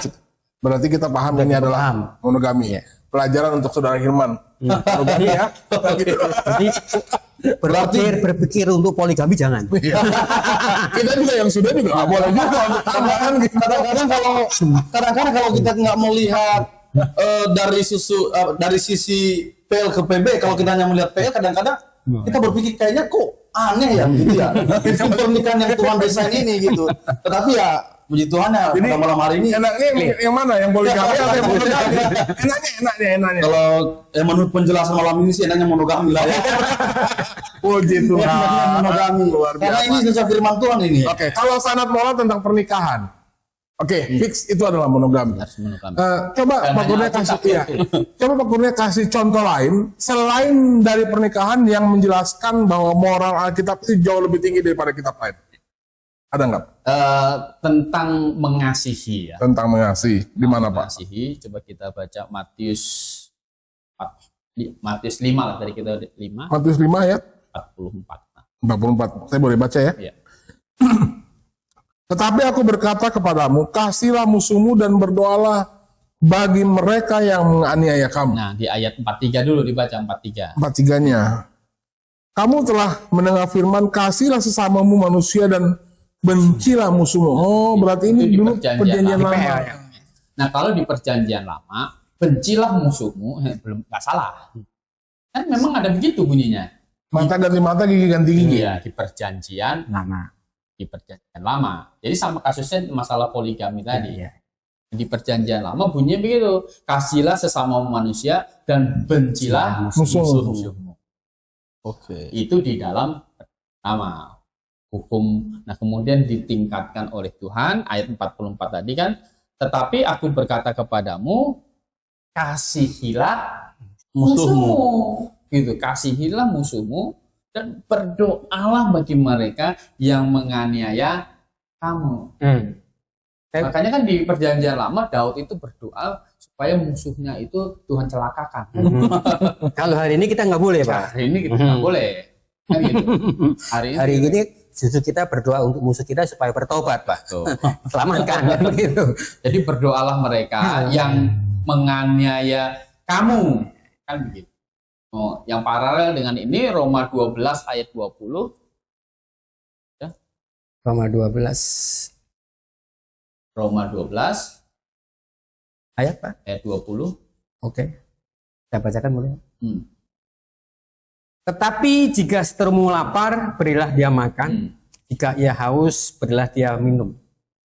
Berarti kita paham ini adalah monogami. Pelajaran untuk saudara Hirman. Monogami ya. Jadi berpikir untuk poligami jangan. Kita juga yang sudah juga nggak boleh juga untuk tambahan gitu. Kadang-kadang kalau kita nggak melihat dari sisi PL ke PB, kalau kita hanya melihat PL, kadang-kadang kita berpikir kayaknya kok aneh ya gitu ya. Itu pernikahan yang Tuhan desain ini gitu. Tetapi ya puji Tuhan ya pada malam hari ini Enaknya yang mana? Yang poligami atau yang monogami? Enaknya. kalau menurut penjelasan malam ini sih enaknya monogami lah ya. Puji Tuhan. Enaknya monogami. Luar Karena biasa. ini sesuai firman Tuhan ini. Oke, kalau standar moral tentang pernikahan, fix itu adalah monogami. Harus monogami. Coba Dan Pak hanya Kurnia Alkitab kasih coba Pak Kurnia kasih contoh lain selain dari pernikahan yang menjelaskan bahwa moral Alkitab itu jauh lebih tinggi daripada kitab lain. Ada nggak Tentang mengasihi ya. tentang mengasihi? Di mana Pak? Mengasihi, coba kita baca Matius 5 lah, tadi kita 5 Matius 5 ayat 44. 44. Saya boleh baca ya? Iya. Tetapi aku berkata kepadamu, kasihlah musuhmu dan berdoalah bagi mereka yang menganiaya kamu. Nah, di ayat 43 dulu dibaca 43. 43-nya. Kamu telah mendengar firman, kasihlah sesamamu manusia dan bencilah musuhmu. Oh, berarti ini Itu di dulu perjanjian perjanjian lama. lama. Nah, kalau di perjanjian lama, bencilah musuhmu, belum nggak salah. Kan memang ada begitu bunyinya. Mata ganti mata, gigi ganti gigi. Iya, di perjanjian lama. Jadi sama kasusnya masalah poligami tadi. Di perjanjian lama bunyinya begitu. Kasihlah sesama manusia dan bencilah musuh-musuhmu. Oke. Itu di dalam lama hukum. Nah, kemudian ditingkatkan oleh Tuhan ayat 44 tadi kan, tetapi aku berkata kepadamu, kasihilah musuhmu. Gitu, kasihilah musuhmu dan berdoalah bagi mereka yang menganiaya kamu. Makanya kan di perjanjian lama Daud itu berdoa supaya musuhnya itu Tuhan celakakan. Kalau hari ini kita nggak boleh, Pak. Hari ini kita nggak boleh. Kan gitu. Hari ini justru kita berdoa untuk musuh kita supaya bertobat, Pak. Tuh. Selamatkan kan begitu. Jadi berdoalah mereka yang menganiaya kamu. Kan begitu. Oh, yang paralel dengan ini Roma 12 ayat 20. Ya. Roma 12 Roma 12 ayat, Pak. ayat 20. Oke. Saya bacakan boleh? Hmm. Tetapi jika seterumu lapar, berilah dia makan. Jika ia haus, berilah dia minum.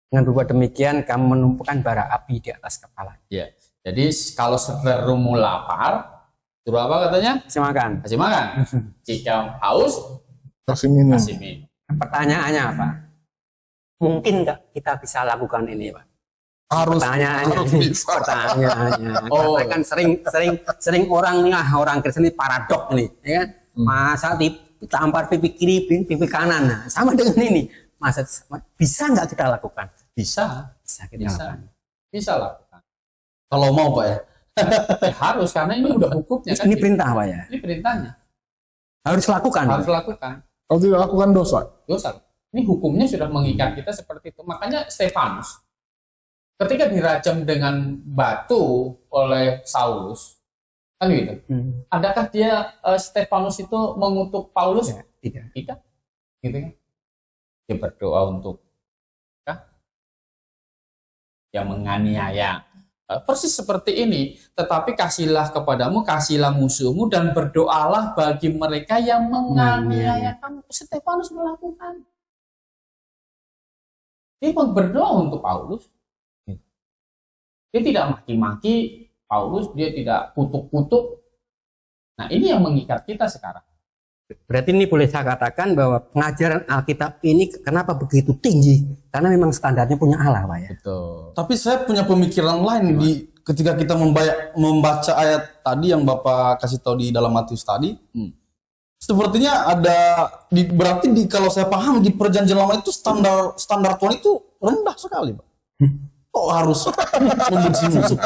Dengan berbuat demikian, kamu menumpukan bara api di atas kepala. Ya. Jadi kalau seterumu lapar, suruh apa katanya? Kasih makan. Kasih makan. Jika haus, Kasih minum. kasih minum. Pertanyaannya apa? Mungkin nggak kita bisa lakukan ini, Pak? Harus Pertanyaannya, bisa. pertanyaannya. Oh. Karena kan sering orang Kristen ini paradok nih, ya kan? Masa tampar pipi kiri, pipi kanan, nah, sama dengan ini. Masa bisa nggak kita lakukan? Bisa. Bisa kita Bisa. lakukan. Bisa lakukan. Kalau mau Pak ya. Harus karena ini udah hukumnya kan. Ini perintah, Pak ya. Ini perintahnya. Harus lakukan. Harus lakukan. Kalau tidak lakukan dosa. Dosa. Ini hukumnya sudah mengikat kita seperti itu. Makanya Stefanus ketika dirajam dengan batu oleh Saulus, kan gitu. Adakah dia Stefanus itu mengutuk Paulus? Tidak. Tidak. Gitu kan? Dia berdoa untuk yang menganiaya. Persis seperti ini, tetapi kasihlah kepadamu, kasihlah musuhmu, dan berdoalah bagi mereka yang menganiaya kamu. Stefanus melakukan. Dia berdoa untuk Paulus. Dia tidak maki-maki Paulus, dia tidak kutuk-kutuk. Nah, ini yang mengikat kita sekarang. Berarti ini boleh saya katakan bahwa pengajaran Alkitab ini kenapa begitu tinggi? Karena memang standarnya punya Allah, Pak ya. Betul. Tapi saya punya pemikiran lain ketika kita membaca ayat tadi yang Bapak kasih tahu di dalam Matius tadi. Sepertinya ada berarti kalau saya paham di perjanjian lama itu standar Tuhan itu rendah sekali, Pak. Kok harus membenci musuh?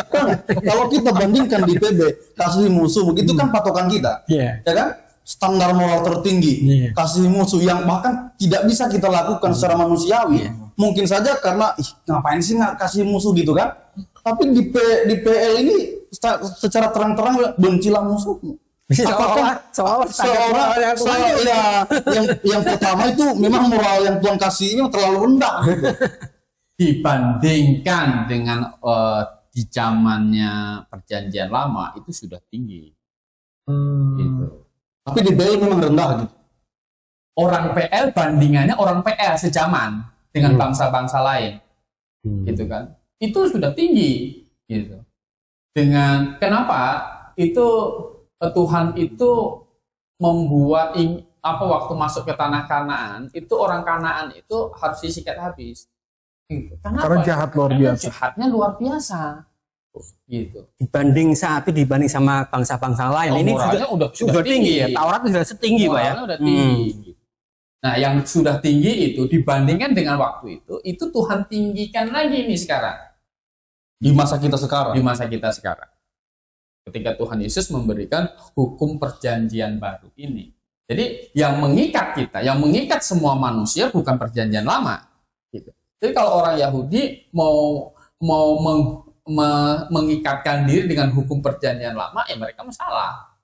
Kalau kita bandingkan di PB, kasih musuh, begitu kan patokan kita, Iya. ya kan? Standar moral tertinggi, kasih musuh yang bahkan tidak bisa kita lakukan secara manusiawi. Mungkin saja karena ngapain sih nggak kasih musuh gitu kan? Tapi di PL ini secara terang-terang bencilah musuhmu. Seolah yang pertama itu memang moral yang Tuhan kasih ini terlalu rendah. Gitu. Dibandingkan dengan di zamannya perjanjian lama itu sudah tinggi. Gitu. Tapi di PL memang rendah gitu. Orang PL bandingannya orang PL sejaman dengan bangsa-bangsa lain. Gitu kan. Itu sudah tinggi gitu. Dengan kenapa? Itu Tuhan itu membuat waktu masuk ke tanah Kanaan, itu orang Kanaan itu harus disikat habis. Gitu. Karena jahat luar biasa. Jahatnya luar biasa. Gitu. dibanding sama bangsa-bangsa lain. Ini moralnya sudah tinggi ya. Taurat sudah setinggi, Pak ya. Moralnya udah tinggi. Nah, yang sudah tinggi itu dibandingkan dengan waktu itu Tuhan tinggikan lagi nih sekarang. Di masa kita sekarang. Di masa kita sekarang. Ketika Tuhan Yesus memberikan hukum perjanjian baru ini. Jadi yang mengikat kita, yang mengikat semua manusia bukan perjanjian lama. Gitu. Jadi kalau orang Yahudi mau mengikatkan diri dengan hukum perjanjian lama, ya mereka masalah.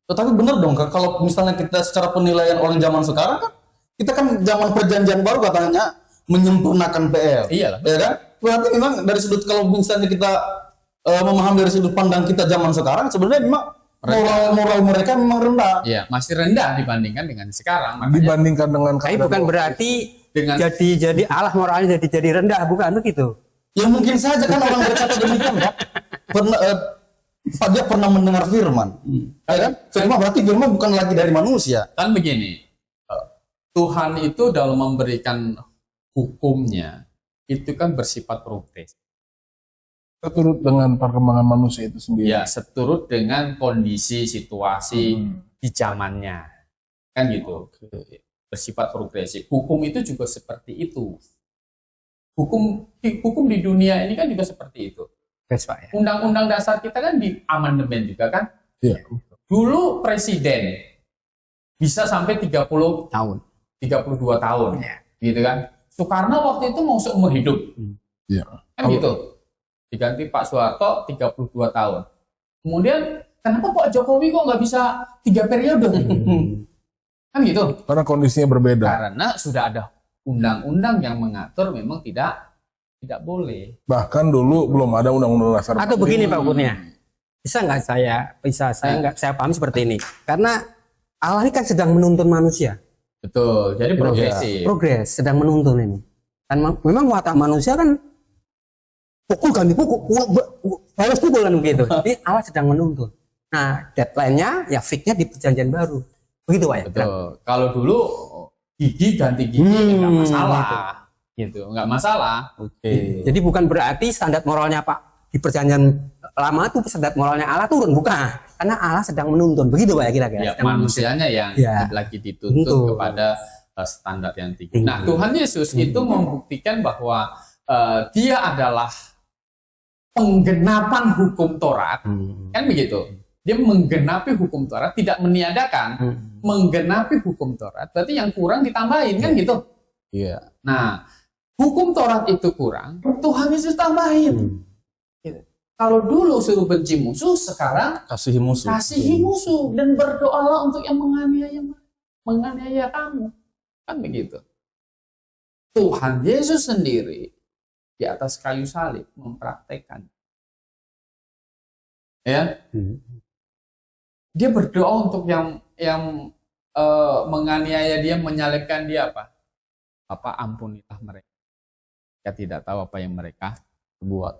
Tetapi benar dong, Kak, kalau misalnya kita secara penilaian orang zaman sekarang kan, kita kan zaman perjanjian baru katanya menyempurnakan PL. Iyalah. Ya kan? Berarti memang dari sudut kalau misalnya kita memahami dari sudut pandang kita zaman sekarang, sebenarnya memang moral mereka memang rendah. Iya, masih rendah dibandingkan dengan sekarang. Makanya Dibandingkan dengan Tapi bukan berarti dengan jadi Allah moralnya jadi rendah, bukan begitu. Ya mungkin saja kan orang berkata demikian, Pak. Dia pernah mendengar firman. Ya kan? Firman berarti firman bukan lagi dari manusia. kan begini, Tuhan itu dalam memberikan hukumnya itu kan bersifat progresif. Seturut dengan perkembangan manusia itu sendiri. Ya, seturut dengan kondisi situasi di zamannya. Kan gitu. Bersifat progresif. Hukum itu juga seperti itu. Hukum di dunia ini kan juga seperti itu. Yes, Pak, ya. Undang-undang dasar kita kan di amandemen juga kan. Iya. Dulu presiden bisa sampai 32 Tahun. tahun. Ya. Gitu kan. Soekarno waktu itu mau seumur hidup. Iya. Kan gitu. Diganti Pak Soeharto 32 tahun. Kemudian kenapa Pak Jokowi kok nggak bisa 3 periode? Kan gitu. Karena kondisinya berbeda. Karena sudah ada undang-undang yang mengatur memang tidak boleh. Bahkan dulu belum ada undang-undang dasar. Atau begini Pak Kurnia, saya paham seperti ini. Karena Allah ini kan sedang menuntun manusia. Betul. Jadi progresif. Progres, sedang menuntun ini. Dan memang watak manusia kan pukul ganti pukul, harus pukul kan begitu. Jadi Allah sedang menuntun. Nah, deadline-nya ya fix-nya di perjanjian baru. Begitu Pak ya? Betul. Kalau dulu gigi ganti gigi nggak masalah. Gitu, nggak masalah. Oke. Jadi bukan berarti standar moralnya Pak di perjanjian lama itu standar moralnya Allah turun, bukan. Karena Allah sedang menuntun. Begitu Pak ya kira-kira. Ya, manusianya yang lagi dituntut Betul. kepada standar yang tinggi. Nah, Tuhan Yesus itu membuktikan bahwa dia adalah penggenapan hukum Taurat. Kan begitu. Dia menggenapi hukum Taurat, tidak meniadakan. Menggenapi hukum Taurat, berarti yang kurang ditambahin, kan gitu. Iya. Nah, hukum Taurat itu kurang, Tuhan Yesus tambahin. Gitu. Kalau dulu suruh benci musuh, sekarang Kasihi musuh. kasihi musuh dan berdoalah untuk yang menganiaya kamu. Kan begitu. Tuhan Yesus sendiri di atas kayu salib mempraktekkan. Ya. Dia berdoa untuk yang menganiaya dia, menyalibkan dia apa? Apa ampunilah mereka. Mereka tidak tahu apa yang mereka buat.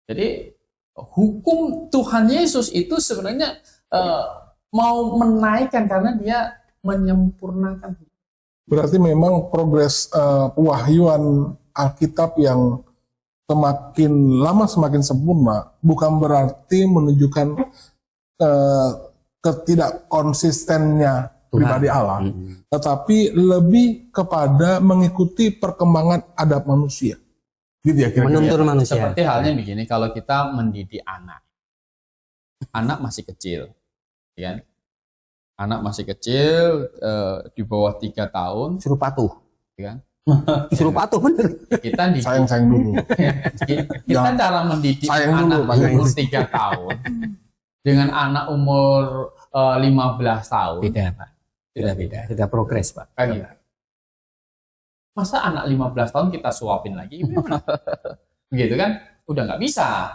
Jadi hukum Tuhan Yesus itu sebenarnya mau menaikkan karena dia menyempurnakan. Berarti memang progres pewahyuan Alkitab yang semakin lama semakin sempurna bukan berarti menunjukkan ketidakkonsistennya pribadi Allah, tetapi lebih kepada mengikuti perkembangan adab manusia. Gitu ya kira-kira. Menuntun manusia. Seperti halnya begini, kalau kita mendidik anak masih kecil, ya kan? Anak masih kecil, di bawah 3 tahun, Suruh patuh. ya kan? Suruh patuh bener. Kita didik, Sayang dulu. kita cara mendidik Sayang anak dulu, umur 3 tahun dengan anak umur 15 tahun. Beda Pak. Beda. Sudah progres Pak. Kayak gitu. Masa anak 15 tahun kita suapin lagi? Begitu kan? Udah nggak bisa.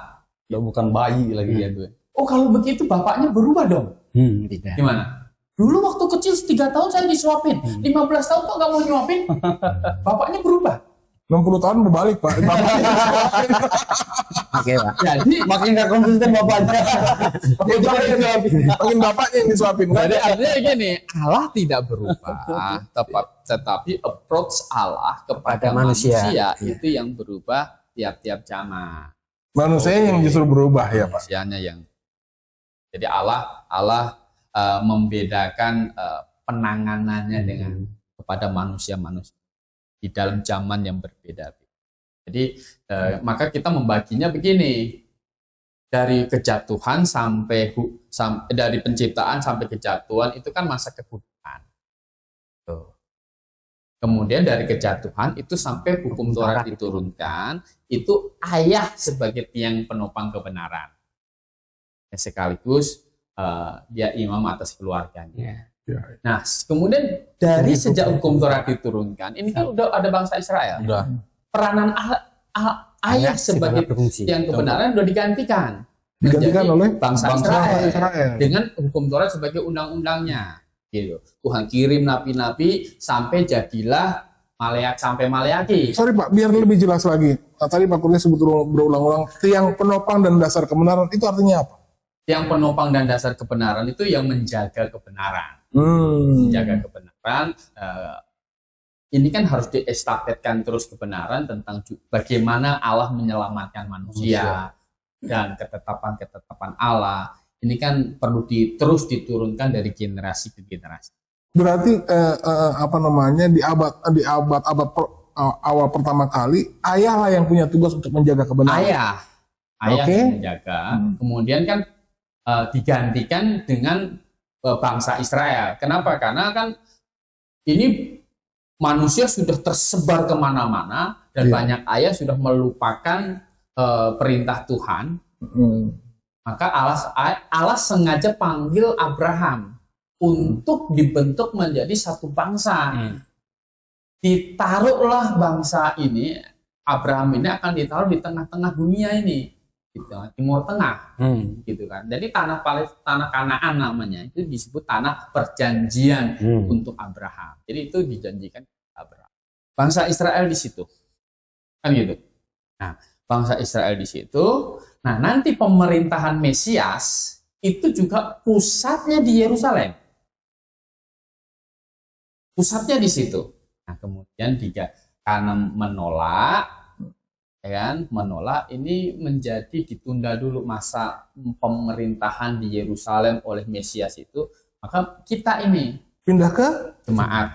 Udah bukan bayi lagi ya tuh. Oh, kalau begitu bapaknya berubah dong. Tidak. Gimana? Dulu waktu kecil 3 tahun saya disuapin. 15 tahun kok nggak mau nyuapin? Bapaknya berubah. 60 tahun berbalik Pak. Oke Pak. Jadi Makin gak konsisten bapaknya. Makin bapaknya yang disuapin. Jadi artinya gini, Allah tidak berubah, tetapi approach Allah kepada manusia itu yang berubah tiap-tiap zaman. Manusia yang justru berubah ya Pak. Manusianya yang. Jadi Allah membedakan penanganannya dengan kepada manusia-manusia di dalam zaman yang berbeda. Jadi maka kita membaginya begini, dari kejatuhan sampai dari penciptaan sampai kejatuhan itu kan masa kebudayaan. Kemudian dari kejatuhan itu sampai hukum Taurat diturunkan, itu ayah sebagai tiang penopang kebenaran. Sekaligus dia imam atas keluarganya. Nah, kemudian dari sejak hukum Taurat diturunkan, ini kan udah ada bangsa Israel. Udah. Peranan ayah sebagai tiang kebenaran udah digantikan. Digantikan oleh bangsa Israel Israel. dengan hukum Taurat sebagai undang-undangnya. Gitu. Tuhan kirim nabi-nabi sampai jadilah sampai Maleaki. Sorry Pak, biar lebih jelas lagi. Nah, tadi Pak Kurnia sebut berulang-ulang tiang penopang dan dasar kebenaran itu artinya apa? Yang penopang dan dasar kebenaran itu yang menjaga kebenaran. Menjaga kebenaran. ini kan harus diestafetkan terus kebenaran tentang bagaimana Allah menyelamatkan manusia dan ketetapan-ketetapan Allah. Ini kan perlu terus diturunkan dari generasi ke generasi. Berarti di abad awal pertama kali ayah lah yang punya tugas untuk menjaga kebenaran. Ayah yang menjaga. Kemudian kan digantikan dengan bangsa Israel. Kenapa? Karena kan ini manusia sudah tersebar kemana-mana dan banyak ayah sudah melupakan perintah Tuhan. Maka Allah sengaja panggil Abraham untuk dibentuk menjadi satu bangsa. Ditaruhlah bangsa ini, Abraham ini akan ditaruh di tengah-tengah dunia ini, gitu, Timur Tengah, gitu kan. Jadi tanah Kanaan namanya itu disebut tanah perjanjian untuk Abraham. Jadi itu dijanjikan Abraham. Bangsa Israel di situ, kan gitu. Nah, bangsa Israel di situ. Nah, nanti pemerintahan Mesias itu juga pusatnya di Yerusalem. Pusatnya di situ. Nah, kemudian karena menolak, ini menjadi ditunda dulu masa pemerintahan di Yerusalem oleh Mesias itu. Maka kita ini pindah ke jemaat.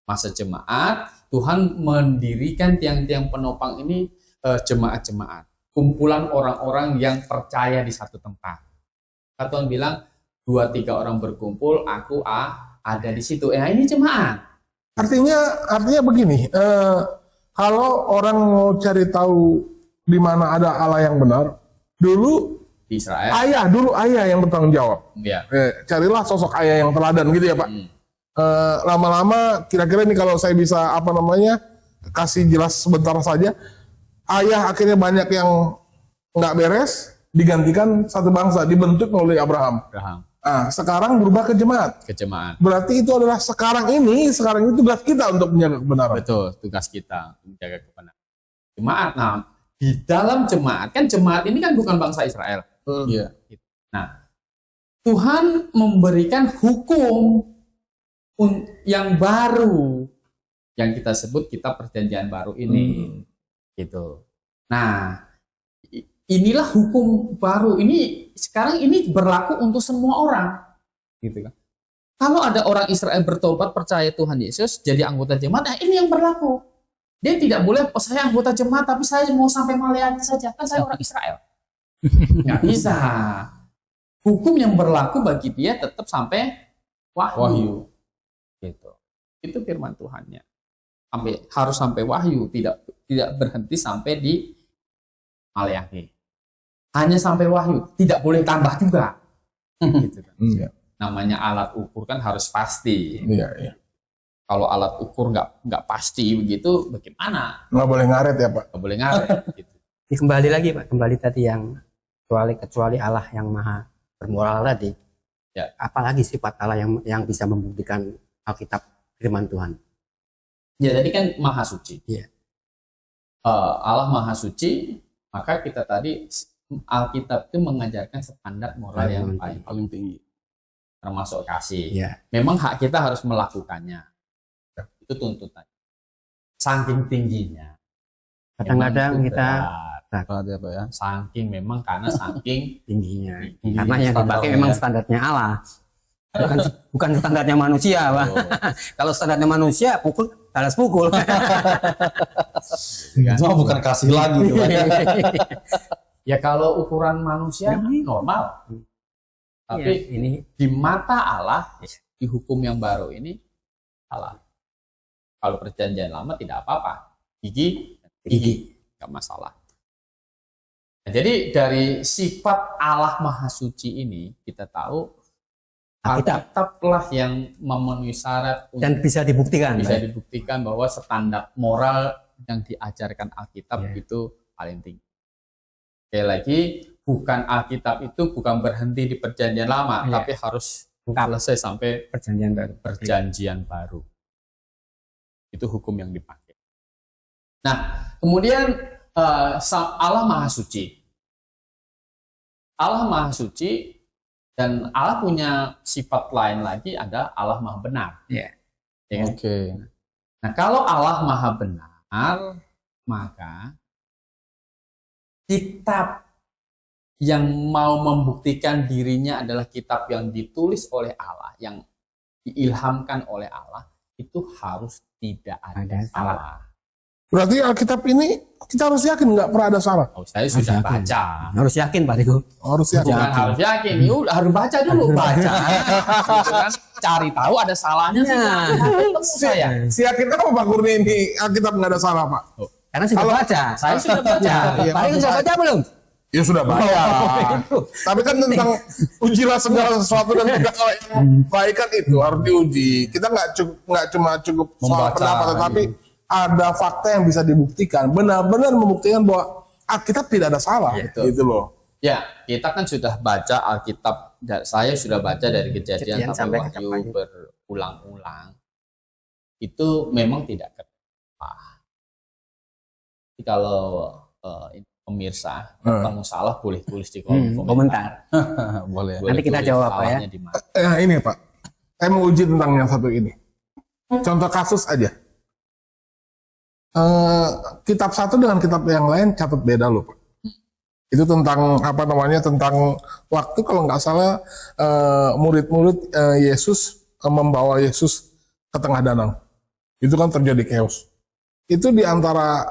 Masa jemaat. Tuhan mendirikan tiang-tiang penopang ini jemaat-jemaat, kumpulan orang-orang yang percaya di satu tempat. Tuhan bilang 2-3 orang berkumpul, aku ada di situ. Ini jemaat. Artinya begini, kalau orang mau cari tahu di mana ada Allah yang benar, dulu Di Israel. ayah yang bertanggung jawab. Ya. Carilah sosok ayah yang teladan gitu ya Pak. Lama-lama kira-kira ini kalau saya bisa kasih jelas sebentar saja, ayah akhirnya banyak yang nggak beres, digantikan satu bangsa, dibentuk oleh Abraham. Nah, sekarang berubah ke jemaat. Berarti itu adalah sekarang ini tugas kita untuk menjaga kebenaran. Betul, tugas kita untuk menjaga kebenaran. Jemaat. Nah, di dalam jemaat ini kan bukan bangsa Israel. Iya. Nah, Tuhan memberikan hukum yang baru yang kita sebut kitab perjanjian baru ini. Gitu. Nah, inilah hukum baru ini sekarang ini berlaku untuk semua orang, gitu kan. Kalau ada orang Israel bertobat percaya Tuhan Yesus jadi anggota jemaat, nah ini yang berlaku. Dia tidak boleh, saya anggota jemaat tapi saya mau sampai Maleakhi saja, kan saya orang Israel. Nggak bisa. Hukum yang berlaku bagi dia tetap sampai wahyu. Gitu. Itu firman Tuhannya. Harus sampai wahyu, tidak berhenti sampai di Maleakhi. Hanya sampai wahyu, tidak boleh tambah juga. Gitu kan. Namanya alat ukur kan harus pasti. Iya. Kalau alat ukur nggak pasti begitu, bagaimana? Nggak boleh ngaret ya Pak. Nggak boleh ngaret. Gitu. Kembali lagi Pak, kembali tadi yang kecuali Allah yang maha bermoral tadi. Ya. Apalagi sifat Allah yang bisa membuktikan Alkitab firman Tuhan. Ya tadi kan maha suci. Iya. Allah maha suci, maka kita tadi Alkitab itu mengajarkan standar moral yang paling tinggi, termasuk kasih. Iya. Memang hak kita harus melakukannya. Itu tuntutan. Saking tingginya. Kadang-kadang kita saking tingginya. Karena yang dipakai memang standarnya Allah. Bukan standarnya manusia, Pak. Kalau standarnya manusia, balas pukul. Cuma bukan kasih lagi. Ya kalau ukuran manusia normal. Tapi ini di mata Allah, di hukum yang baru ini salah. Kalau perjanjian lama tidak apa-apa. Gigi, nggak masalah. Nah, jadi dari sifat Allah Maha Suci ini kita tahu Alkitablah yang memenuhi syarat dan bisa dibuktikan. Bisa dibuktikan bahwa standar moral yang diajarkan Alkitab itu paling tinggi. Sekali lagi, bukan Alkitab itu bukan berhenti di perjanjian lama, tapi harus selesai sampai perjanjian baru. Itu hukum yang dipakai. Nah, kemudian Allah Maha Suci. Allah Maha Suci dan Allah punya sifat lain lagi, ada Allah Maha Benar. Ya kan? Oke. Nah, kalau Allah Maha Benar, maka kitab yang mau membuktikan dirinya adalah kitab yang ditulis oleh Allah, yang diilhamkan oleh Allah, itu harus tidak ada salah. Berarti Alkitab ini kita harus yakin nggak pernah ada salah. Oh, saya sudah yakin. baca. Harus yakin Pak Riko. Harus yakin. Bukan harus yakin, ya udah harus baca dulu, baca. Gitu kan, cari tahu ada salahnya sih. Ketemu saya. Si yakin apa Pak Kurni ini Alkitab nggak ada salah Pak? Karena sudah baca. Saya sudah baca. Iya, Pak Riko sudah baca belum? Ya sudah baca. Tapi kan tentang ujilah segala sesuatu dan tidak yang baik kan itu harus diuji. Kita nggak cuma cukup soal Membaca, pendapat, tetapi ada fakta yang bisa dibuktikan. Benar-benar membuktikan bahwa Alkitab tidak ada salah. Gitu loh. Ya, kita kan sudah baca Alkitab. Saya sudah baca dari Kejadian sampai sampai Wahyu berulang-ulang. Itu memang tidak ketepah. Jadi kalau pemirsa, kamu salah boleh tulis di kolom Komentar. Boleh. Boleh Nanti kita tulis jawab, Pak, ya. salahnya di mana. Ini Pak, saya mau uji tentang yang satu ini. Contoh kasus aja. Kitab satu dengan kitab yang lain catat beda loh Pak. Itu tentang apa namanya, tentang waktu kalau nggak salah murid-murid Yesus membawa Yesus ke tengah danau. Itu kan terjadi chaos. Itu di antara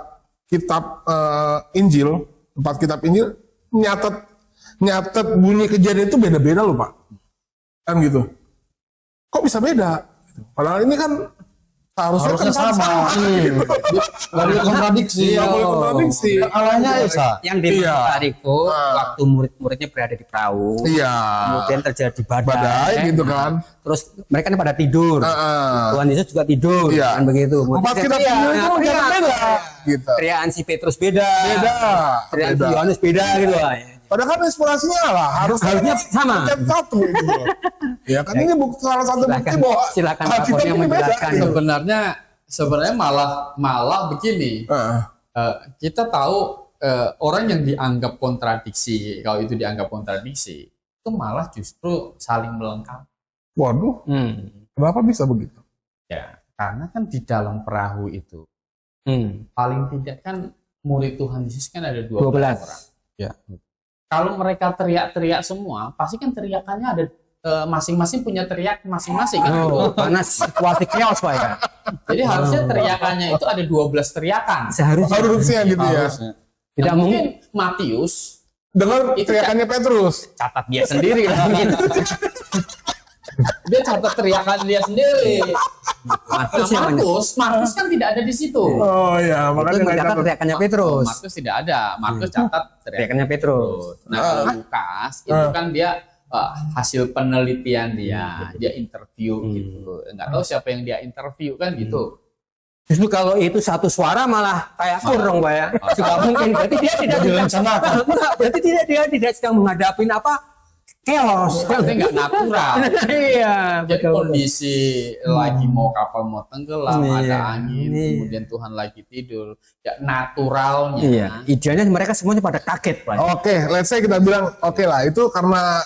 kitab Injil, 4 kitab Injil nyatet bunyi kejadian itu beda-beda loh Pak. Kan gitu. Kok bisa beda? Padahal ini kan harusnya kan sama. Gitu. Gak boleh kontradiksi. Iya, boleh kontradiksi. Alahnya Esa. Yang di Iya. Pak Riko, waktu murid-muridnya berada di perahu, Iya. kemudian terjadi badai, Badai gitu kan. terus mereka kan pada tidur. Tuhan Yesus juga tidur, Iya. kan begitu. Empat kitab Iya, Injil itu teriak. beda. Gitu. Teriakan si Petrus beda, Beda. teriakan si Beda. Yohanes beda gitu lah. Padahal kan inspirasinya lah Harusnya sama. satu gitu. Ya kan ini salah satu bukti bahwa Silakan Pak Alkitab Kurnia ini beda. menjelaskan. Gitu. Sebenarnya malah begini. Kita tahu orang yang dianggap kontradiksi, kalau itu dianggap kontradiksi, itu malah justru saling melengkapi. Waduh, kenapa bisa begitu? Ya, karena kan di dalam perahu itu paling tidak kan murid Tuhan Yesus kan ada 12 orang. Ya. Kalau mereka teriak-teriak semua, pasti kan teriakannya ada masing-masing punya teriak masing-masing kan. Panas situasi chaos Pak ya. Jadi harusnya teriakannya itu ada 12 teriakan. Seharusnya Harusnya gitu ya. tidak Nah, mungkin. mungkin Matius Dengar Itu teriakannya Petrus. catat dia sendiri lah. Dia catat teriakan dia sendiri. Markus yang Markus kan tidak ada di situ. Oh ya, itu makanya nggak mencatat catat. teriakannya Petrus. Markus tidak ada. Markus catat Teriakannya Petrus. Nah, kalau Lukas itu kan dia hasil penelitian dia interview gitu. Enggak tahu siapa yang dia interview kan gitu. Justru kalau itu satu suara malah kayak kurang Pak ya. Tidak mungkin. Berarti dia tidak Direncanakan. Berarti dia tidak sedang menghadapin apa chaos. Berarti enggak natural. Iya. Jadi betul. kondisi lagi mau kapal mau tenggelam, Iya. ada angin, Iya. kemudian Tuhan lagi tidur. Ya naturalnya. Iya. Idealnya mereka semuanya pada kaget Pak. Oke, let's say kita bilang oke lah itu karena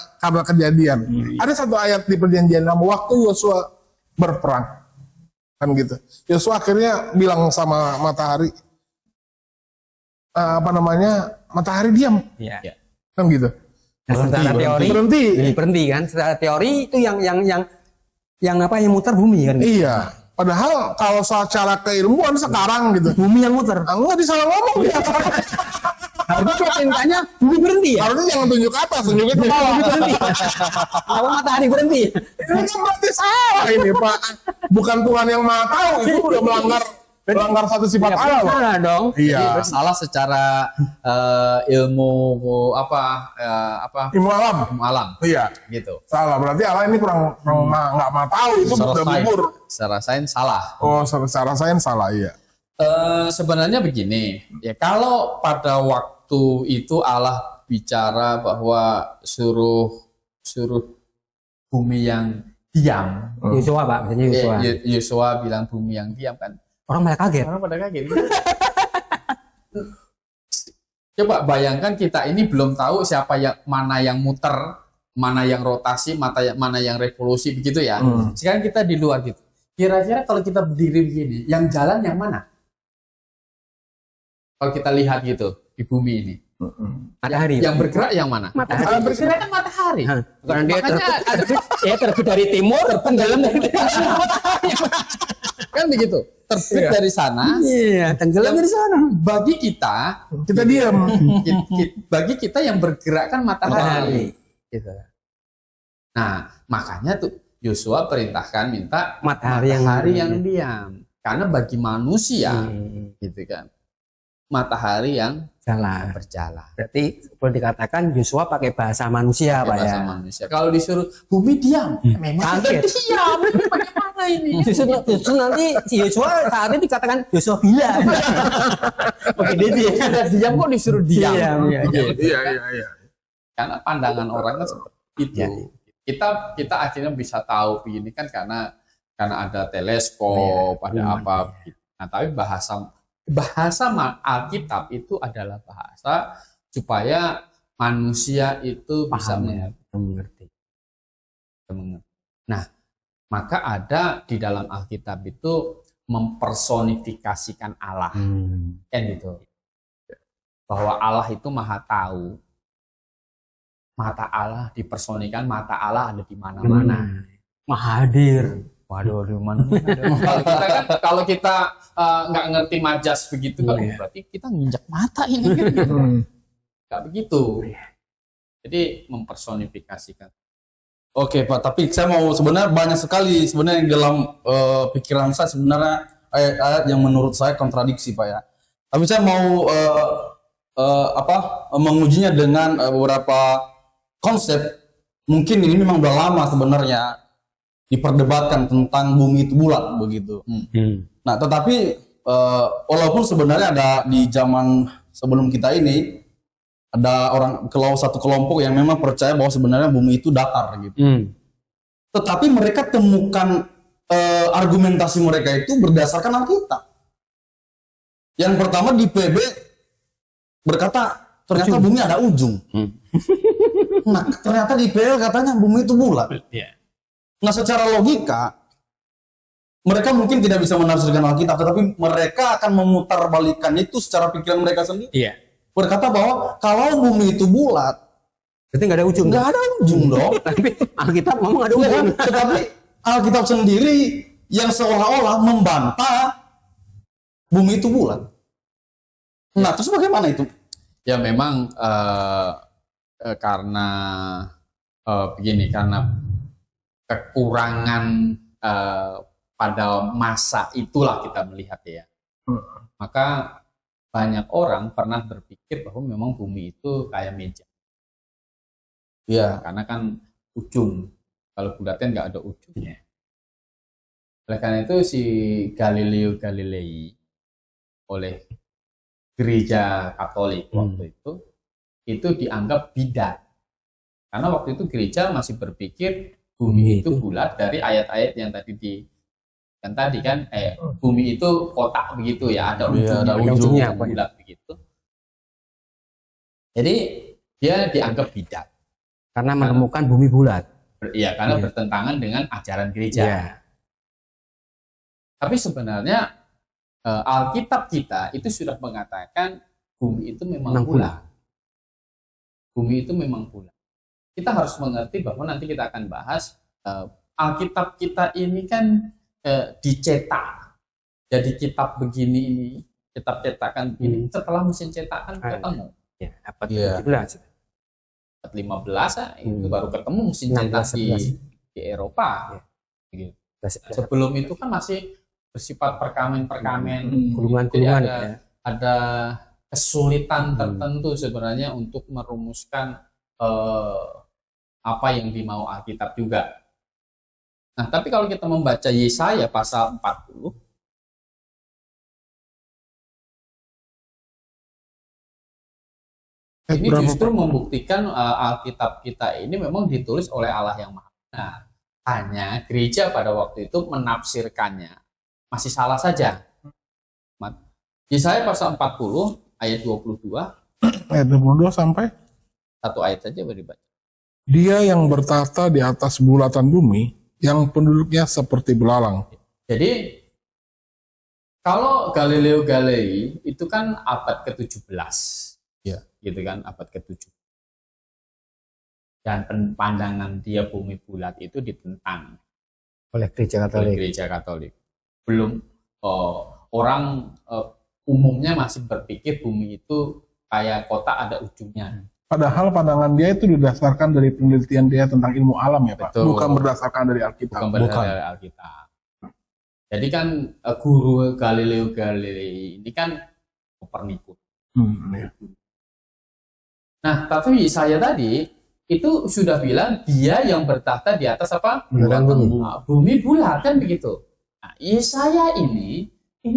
kejadian. Ada satu ayat di perjanjian lama waktu Yosua berperang. Kan gitu. Yosua akhirnya bilang sama matahari matahari diam. Iya. Kan gitu. Nah, secara teori Berhenti. kan. Secara teori itu yang muter bumi kan. Gitu. Iya. Padahal kalau secara keilmuan sekarang gitu. Bumi yang muter. Enggak disalah ngomong ya. Harusnya perintahnya bumi berhenti ya. Harusnya jangan tunjuk ke atas, tunjuknya ke bawah. Bumi berhenti. Kenapa matahari berhenti? Ini kan berarti salah ini Pak. Bukan Tuhan yang Maha Tahu, itu udah melanggar satu sifat Allah loh. Salah dong. Iya. Salah secara ilmu Ilmu alam. ilmu alam Iya. gitu. Salah. Berarti Allah ini kurang nggak Maha Tahu, itu Secara udah sains. bubur. Secara sains salah. Oh, secara sains salah, iya. Sebenarnya begini, ya kalau pada waktu itu Allah bicara bahwa suruh bumi yang diam. Yosua Pak, misalnya Yosua. Yosua bilang bumi yang diam kan. Orang malah kaget. Orang pada kaget. Coba bayangkan kita ini belum tahu mana yang muter, mana yang rotasi, mana yang revolusi begitu ya. Sekarang kita di luar gitu. Kira-kira kalau kita berdiri begini, yang jalan yang mana? Kalau kita lihat gitu di bumi ini, Matahari. yang bergerak yang mana? Matahari. Yang bergerak kan matahari. Karena dia Makanya terbit dari timur, tenggelam dari kan begitu. Terbit dari sana. iya, tenggelam dari sana. Bagi kita, Kita diam. bagi kita yang bergerak kan matahari. Gitu. Nah, makanya tuh Yosua perintahkan minta Matahari yang diam. Karena bagi manusia, gitu kan, matahari yang jalan. berjalan. Berarti boleh dikatakan Yosua pakai bahasa manusia, Pak ya. Bahasa manusia. Kalau disuruh bumi diam, memang Kaget. diam. Ini bagaimana ini? Justru nanti si Yosua saat ini dikatakan Yosua gila. Oke, dia Sudah diam kok disuruh diam. Diam, iya. Iya. Karena pandangan orang kan seperti itu. Iya. Kita akhirnya bisa tahu begini kan karena ada teleskop, ada apa. Nah, tapi bahasa Alkitab itu adalah bahasa supaya manusia itu bisa mengerti. mengerti. Nah, maka ada di dalam Alkitab itu mempersonifikasikan Allah, kan gitu. Bahwa Allah itu maha tahu. Mata Allah dipersonikan, mata Allah ada di mana-mana. Maha hadir. Waduh, mana? Kalau kita nggak ngerti majas begitu, kan berarti kita nginjak mata ini. Kan? Nggak begitu. Jadi mempersonifikasikan. Oke Pak, tapi saya mau sebenarnya banyak sekali sebenarnya yang dalam pikiran saya sebenarnya ayat-ayat yang menurut saya kontradiksi Pak ya. Tapi saya mau mengujinya dengan beberapa konsep. Mungkin ini memang udah lama sebenarnya diperdebatkan tentang bumi itu bulat begitu. Nah, tetapi walaupun sebenarnya ada di zaman sebelum kita ini ada satu kelompok yang memang percaya bahwa sebenarnya bumi itu datar gitu. Tetapi mereka temukan argumentasi mereka itu berdasarkan Alkitab. Yang pertama di PB berkata ternyata bumi ada ujung. Nah, ternyata di PL katanya bumi itu bulat. Nah, secara logika mereka mungkin tidak bisa menafsirkan Alkitab, tetapi mereka akan memutarbalikkan itu secara pikiran mereka sendiri. Berkata bahwa kalau bumi itu bulat, Berarti nggak ada ujung. nggak ada ujung dong. Tapi Alkitab ngomong ada ujung. Tetapi Alkitab sendiri yang seolah-olah membantah bumi itu bulat. Nah, terus bagaimana itu? Ya memang karena begini, karena kekurangan pada masa itulah kita melihat ya. Maka banyak orang pernah berpikir bahwa memang bumi itu kayak meja. Ya, Karena kan ujung. Kalau bulat kan nggak ada ujungnya. Oleh karena itu si Galileo Galilei oleh gereja Katolik waktu itu dianggap bidat. Karena waktu itu gereja masih berpikir bumi itu bulat dari ayat-ayat yang tadi kan bumi itu kotak begitu ya, ada ujungnya, ada ujungnya, bulat begitu. Jadi dia dianggap bidat. Karena menemukan bumi bulat. Iya, karena bertentangan dengan ajaran gereja. Tapi sebenarnya Alkitab kita itu sudah mengatakan bumi itu memang bulat. Bumi itu memang bulat. Kita harus mengerti bahwa nanti kita akan bahas Alkitab kita ini kan dicetak. Jadi kitab begini ini, kitab cetakan begini, setelah mesin cetakan ketemu. Ya, abad 17. 15 itu baru ketemu mesin cetak di Eropa. Gitu. Sebelum itu kan masih bersifat perkamen-perkamen, gulungan-gulungan. Ada kesulitan tertentu sebenarnya untuk merumuskan apa yang dimau Alkitab juga. Nah, tapi kalau kita membaca Yesaya pasal 40, ini justru membuktikan Alkitab kita ini memang ditulis oleh Allah yang Maha Benar. Hanya gereja pada waktu itu menafsirkannya masih salah saja. Yesaya pasal 40 ayat 22. Ayat 22 sampai? Satu ayat saja boleh dibaca. Dia yang bertahta di atas bulatan bumi, yang penduduknya seperti belalang, Jadi kalau Galileo Galilei itu kan abad ke-17. Ya. Gitu kan, abad ke-17. Dan pandangan dia bumi bulat itu ditentang Oleh gereja oleh Katolik. gereja Katolik. Belum orang umumnya masih berpikir bumi itu kayak kotak ada ujungnya. Padahal pandangan dia itu didasarkan dari penelitian dia tentang ilmu alam ya Pak, Betul. bukan berdasarkan dari Alkitab. Bukan berdasarkan dari Alkitab. Jadi kan guru Galileo Galilei ini kan Kopernikus. Ya. Nah, tapi saya tadi itu sudah bilang dia yang bertahta di atas apa? Bulan bumi. Bumi bulat kan begitu. Nah, Yesaya ini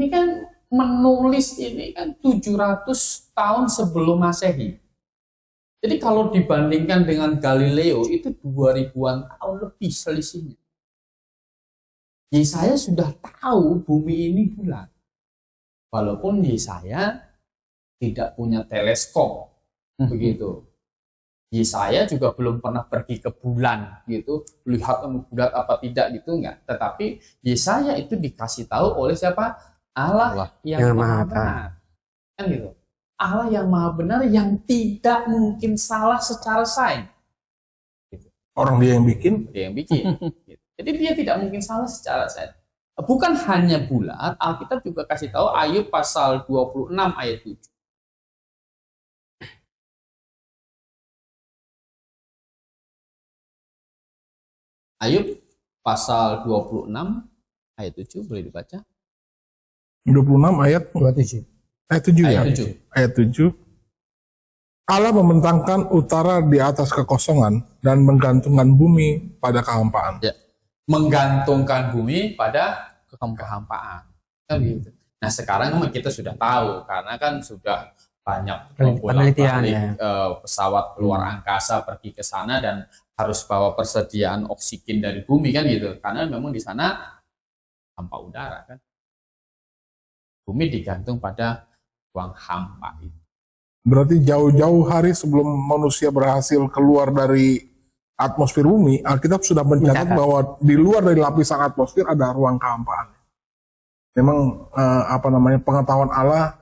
kan menulis ini kan 700 tahun sebelum Masehi. Jadi kalau dibandingkan dengan Galileo itu 2000-an tahun lebih selisihnya. Yesaya sudah tahu bumi ini bulat. Walaupun Yesaya tidak punya teleskop begitu. Yesaya juga belum pernah pergi ke bulan gitu, lihat bulat apa tidak gitu enggak. Tetapi Yesaya itu dikasih tahu oleh siapa? Allah yang Maha Benar. Kan gitu. Allah yang Maha Benar yang tidak mungkin salah secara sains. Orang dia yang bikin. Dia yang bikin. Gitu. Jadi dia tidak mungkin salah secara sains. Bukan hanya bulat, Alkitab juga kasih tahu Ayub pasal 26 ayat 7. Ayub pasal 26 ayat 7 boleh dibaca? 26 ayat 27. ayat 7 ya. Ayat 7. Ayat 7. Allah membentangkan utara di atas kekosongan dan menggantungkan bumi pada kehampaan. Ya. Menggantungkan bumi pada kehampaan. Kan gitu. Nah, sekarang kita sudah tahu karena kan sudah banyak Penelitian ya. Pesawat luar angkasa pergi ke sana dan harus bawa persediaan oksigen dari bumi kan gitu. Karena memang di sana hampa udara kan. Bumi digantung pada ruang hampa itu. Berarti jauh-jauh hari sebelum manusia berhasil keluar dari atmosfer bumi, Alkitab sudah mencatat bahwa di luar dari lapisan atmosfer ada ruang kehampaan. Memang pengetahuan Allah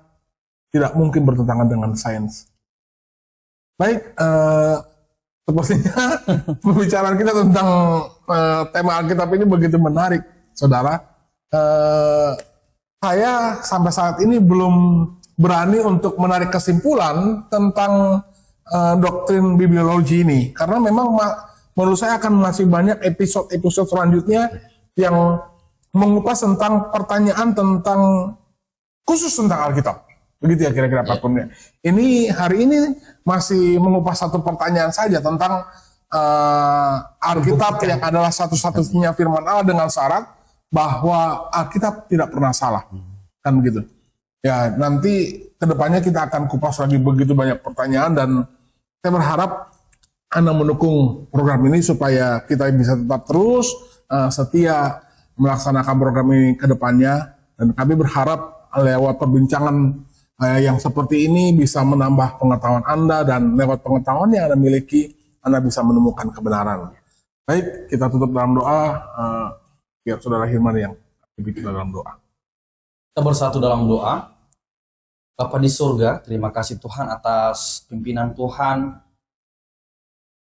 tidak mungkin bertentangan dengan sains. Baik, sepertinya pembicaraan kita tentang tema Alkitab ini begitu menarik, saudara. Saya sampai saat ini belum berani untuk menarik kesimpulan tentang doktrin bibliologi ini, karena memang menurut saya akan masih banyak episode-episode selanjutnya yang mengupas tentang pertanyaan tentang khusus tentang Alkitab. Begitu ya kira-kira Pak Kurnia. Ini hari ini masih mengupas satu pertanyaan saja tentang Alkitab yang adalah satu-satunya firman Allah dengan syarat bahwa Alkitab tidak pernah salah. Kan begitu. Ya, nanti kedepannya kita akan kupas lagi begitu banyak pertanyaan dan saya berharap Anda mendukung program ini supaya kita bisa tetap terus setia melaksanakan program ini ke depannya, dan kami berharap lewat perbincangan yang seperti ini bisa menambah pengetahuan Anda, dan lewat pengetahuan yang Anda miliki Anda bisa menemukan kebenaran. Baik, kita tutup dalam doa. Biar Saudara Hilman yang lebih dalam doa. Kita bersatu dalam doa. Bapa di surga, terima kasih Tuhan atas pimpinan Tuhan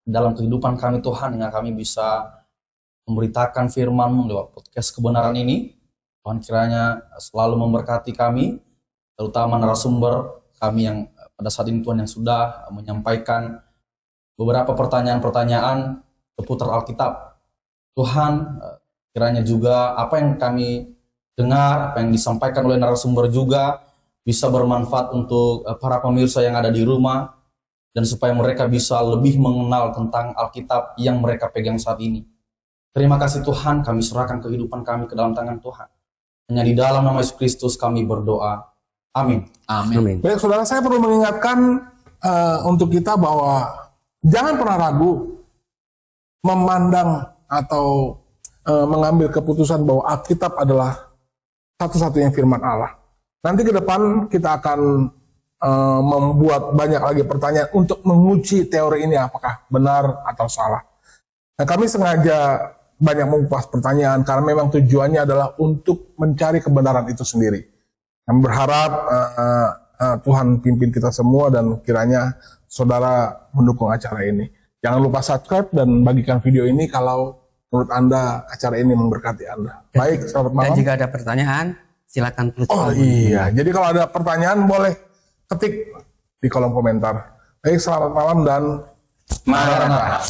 dalam kehidupan kami Tuhan, hingga kami bisa memberitakan firman-Mu lewat podcast kebenaran ini. Tuhan kiranya selalu memberkati kami, terutama narasumber kami yang pada saat ini Tuhan yang sudah menyampaikan beberapa pertanyaan-pertanyaan seputar Alkitab. Tuhan, kiranya juga apa yang kami dengar, apa yang disampaikan oleh narasumber juga bisa bermanfaat untuk para pemirsa yang ada di rumah, dan supaya mereka bisa lebih mengenal tentang Alkitab yang mereka pegang saat ini. Terima kasih Tuhan, kami serahkan kehidupan kami ke dalam tangan Tuhan. Hanya di dalam nama Yesus Kristus kami berdoa. Amin. Amin. Baik, saudara, saya perlu mengingatkan untuk kita bahwa jangan pernah ragu memandang atau mengambil keputusan bahwa Alkitab adalah satu-satunya firman Allah. Nanti ke depan kita akan membuat banyak lagi pertanyaan untuk menguji teori ini apakah benar atau salah. Nah, kami sengaja banyak mengupas pertanyaan karena memang tujuannya adalah untuk mencari kebenaran itu sendiri. Kami berharap Tuhan pimpin kita semua dan kiranya saudara mendukung acara ini. Jangan lupa subscribe dan bagikan video ini kalau menurut Anda acara ini memberkati Anda. Baik, selamat Dan malam. jika ada pertanyaan, silakan tulis. Oh iya, jadi kalau ada pertanyaan boleh ketik di kolom komentar. Baik, selamat malam dan Maranatha.